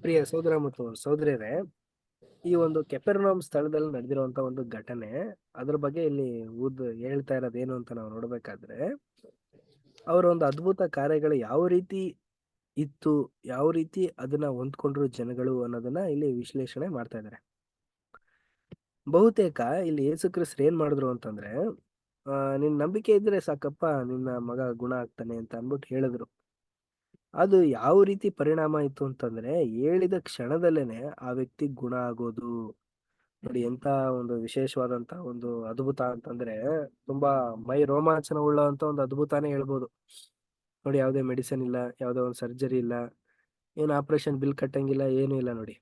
S1: ಪ್ರಿಯ ಸಹೋದರ ಮತ್ತು ಸಹೋದರಿಯರೇ, ಈ ಒಂದು ಕೆಪೆರ್ನೌಮ್ ಸ್ಥಳದಲ್ಲಿ ನಡೆದಿರುವಂತ ಒಂದು ಘಟನೆ, ಅದ್ರ ಬಗ್ಗೆ ಇಲ್ಲಿ ಹೇಳ್ತಾ ಇರೋದೇನು ಅಂತ ನಾವು ನೋಡ್ಬೇಕಾದ್ರೆ, ಅವರ ಒಂದು ಅದ್ಭುತ ಕಾರ್ಯಗಳು ಯಾವ ರೀತಿ ಇತ್ತು, ಯಾವ ರೀತಿ ಅದನ್ನ ಹೊಂದ್ಕೊಂಡ್ರು ಜನಗಳು ಅನ್ನೋದನ್ನ ಇಲ್ಲಿ ವಿಶ್ಲೇಷಣೆ ಮಾಡ್ತಾ ಇದ್ದಾರೆ. ಬಹುತೇಕ ಇಲ್ಲಿ ಯೇಸು ಕ್ರಿಸ್ತರು ಏನ್ ಮಾಡಿದ್ರು ಅಂತಂದ್ರೆ ನಿನ್ ನಂಬಿಕೆ ಇದ್ರೆ ಸಾಕಪ್ಪ ನಿನ್ನ ಮಗ ಗುಣ ಆಗ್ತಾನೆ ಅಂತ ಅಂದ್ಬಿಟ್ಟು ಹೇಳಿದ್ರು. ಅದು ಯಾವ ರೀತಿ ಪರಿಣಾಮ ಇತ್ತು ಅಂತಂದ್ರೆ ಹೇಳಿದ ಕ್ಷಣದಲ್ಲೇನೆ ಆ ವ್ಯಕ್ತಿ ಗುಣ ಆಗೋದು. ನೋಡಿ ಎಂತ ಒಂದು ವಿಶೇಷವಾದಂತ ಒಂದು ಅದ್ಭುತ ಅಂತಂದ್ರೆ ತುಂಬಾ ಮೈ ರೋಮಾಂಚನ ಉಳ್ಳಂತ ಒಂದು ಅದ್ಭುತಾನೇ ಹೇಳ್ಬೋದು. ನೋಡಿ ಯಾವುದೇ ಮೆಡಿಸಿನ್ ಇಲ್ಲ, ಯಾವುದೇ ಒಂದು ಸರ್ಜರಿ ಇಲ್ಲ, ಏನು ಆಪರೇಷನ್ ಬಿಲ್ ಕಟ್ಟಂಗಿಲ್ಲ, ಏನೂ ಇಲ್ಲ ನೋಡಿ.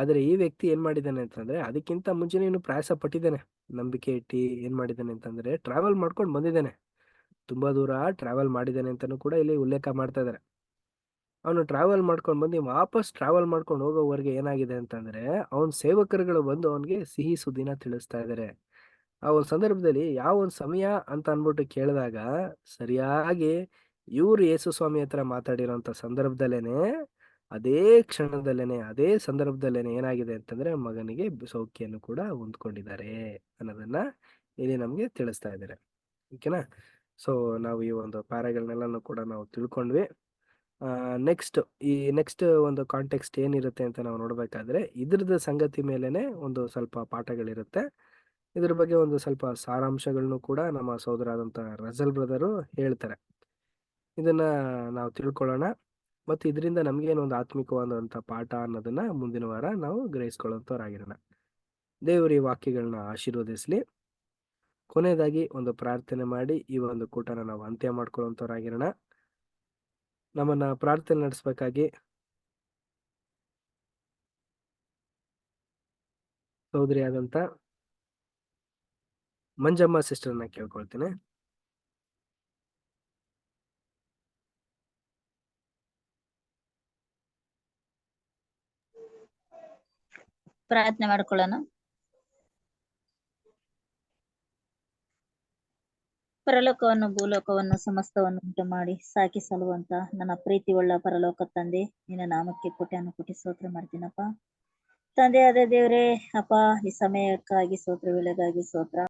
S1: ಆದ್ರೆ ಈ ವ್ಯಕ್ತಿ ಏನ್ ಮಾಡಿದ್ದಾನೆ ಅಂತಂದ್ರೆ ಅದಕ್ಕಿಂತ ಮುಂಚೆನೇ ಇನ್ನು ಪ್ರಯಾಸ ಪಟ್ಟಿದ್ದಾನೆ. ನಂಬಿಕೆ ಇಟ್ಟು ಏನ್ ಮಾಡಿದ್ದಾನೆ ಅಂತಂದ್ರೆ ಟ್ರಾವೆಲ್ ಮಾಡ್ಕೊಂಡು ಬಂದಿದ್ದಾನೆ. ತುಂಬಾ ದೂರ ಟ್ರಾವೆಲ್ ಮಾಡಿದ್ದಾನೆ ಅಂತಾನು ಕೂಡ ಇಲ್ಲಿ ಉಲ್ಲೇಖ ಮಾಡ್ತಾ ಇದಾರೆ. ಅವನು ಟ್ರಾವೆಲ್ ಮಾಡ್ಕೊಂಡು ಬಂದು ವಾಪಸ್ ಟ್ರಾವೆಲ್ ಮಾಡ್ಕೊಂಡು ಹೋಗೋವರೆಗೆ ಏನಾಗಿದೆ ಅಂತಂದ್ರೆ ಅವನ ಸೇವಕರುಗಳು ಬಂದು ಅವನಿಗೆ ಸಿಹಿ ಸುದ್ದಿನ ತಿಳಿಸ್ತಾ ಇದ್ದಾರೆ. ಆ ಒಂದು ಸಂದರ್ಭದಲ್ಲಿ ಯಾವ ಒಂದು ಸಮಯ ಅಂತ ಅನ್ಬಿಟ್ಟು ಕೇಳಿದಾಗ ಸರಿಯಾಗಿ ಇವ್ರು ಯೇಸು ಸ್ವಾಮಿ ಹತ್ರ ಮಾತಾಡಿರೋಂಥ ಸಂದರ್ಭದಲ್ಲೇನೆ ಅದೇ ಕ್ಷಣದಲ್ಲೇನೆ ಅದೇ ಸಂದರ್ಭದಲ್ಲೇನೆ ಏನಾಗಿದೆ ಅಂತಂದ್ರೆ ಮಗನಿಗೆ ಸೌಖ್ಯನ್ನು ಕೂಡ ಹೊಂದ್ಕೊಂಡಿದ್ದಾರೆ ಅನ್ನೋದನ್ನ ಇಲ್ಲಿ ನಮ್ಗೆ ತಿಳಿಸ್ತಾ ಇದ್ದಾರೆ. ಓಕೆನಾ? ಸೊ ನಾವು ಈ ಒಂದು ಪ್ಯಾರಾಗಳನ್ನೆಲ್ಲನೂ ಕೂಡ ನಾವು ತಿಳ್ಕೊಂಡ್ವಿ. ನೆಕ್ಸ್ಟ್ ಒಂದು ಕಾಂಟೆಕ್ಸ್ಟ್ ಏನಿರುತ್ತೆ ಅಂತ ನಾವು ನೋಡ್ಬೇಕಾದ್ರೆ ಇದ್ರದ ಸಂಗತಿ ಮೇಲೆನೆ ಒಂದು ಸ್ವಲ್ಪ ಪಾಠಗಳಿರುತ್ತೆ. ಇದ್ರ ಬಗ್ಗೆ ಒಂದು ಸ್ವಲ್ಪ ಸಾರಾಂಶಗಳನ್ನು ಕೂಡ ನಮ್ಮ ಸಹೋದರಾದಂಥ ರಜಲ್ ಬ್ರದರು ಹೇಳ್ತಾರೆ. ಇದನ್ನ ನಾವು ತಿಳ್ಕೊಳ್ಳೋಣ ಮತ್ತು ಇದರಿಂದ ನಮಗೇನು ಒಂದು ಆತ್ಮಿಕವಾದಂಥ ಪಾಠ ಅನ್ನೋದನ್ನ ಮುಂದಿನ ವಾರ ನಾವು ಗ್ರಹಿಸ್ಕೊಳ್ಳೋಂಥವ್ರಾಗಿರೋಣ. ದೇವರು ಈ ವಾಕ್ಯಗಳನ್ನ ಆಶೀರ್ವದಿಸಲಿ. ಕೊನೆಯದಾಗಿ ಒಂದು ಪ್ರಾರ್ಥನೆ ಮಾಡಿ ಈ ಒಂದು ಕೂಟನ ನಾವು ಅಂತ್ಯ ಮಾಡ್ಕೊಳ್ಳೋಂಥವ್ರಾಗಿರೋಣ. ನಮ್ಮನ್ನ ಪ್ರಾರ್ಥನೆ ನಡೆಸಬೇಕಾಗಿ ಸಹೋದರಿಯಾದಂಥ ಮಂಜಮ್ಮ ಸಿಸ್ಟರ್ನ ಕೇಳ್ಕೊಳ್ತೀನಿ.
S9: ಪ್ರಾರ್ಥನೆ ಮಾಡ್ಕೊಳ್ಳೋಣ. ಪರಲೋಕವನ್ನು ಭೂಲೋಕವನ್ನು ಸಮಸ್ತವನ್ನು ಉಂಟು ಮಾಡಿ ಸಾಕಿ ಸಲುವಂತ ನನ್ನ ಪ್ರೀತಿ ಉಳ್ಳ ಪರಲೋಕ ತಂದೆ, ನಿನ್ನ ನಾಮಕ್ಕೆ ಕೋಟಿ ಸ್ತೋತ್ರ ಮಾಡ್ತೀನಪ್ಪ. ತಂದೆ ಆದ ದೇವ್ರೇ, ಅಪ್ಪ ಈ ಸಮಯಕ್ಕಾಗಿ ಸ್ತೋತ್ರ, ವೇಳೆಗಾಗಿ ಸ್ತೋತ್ರ.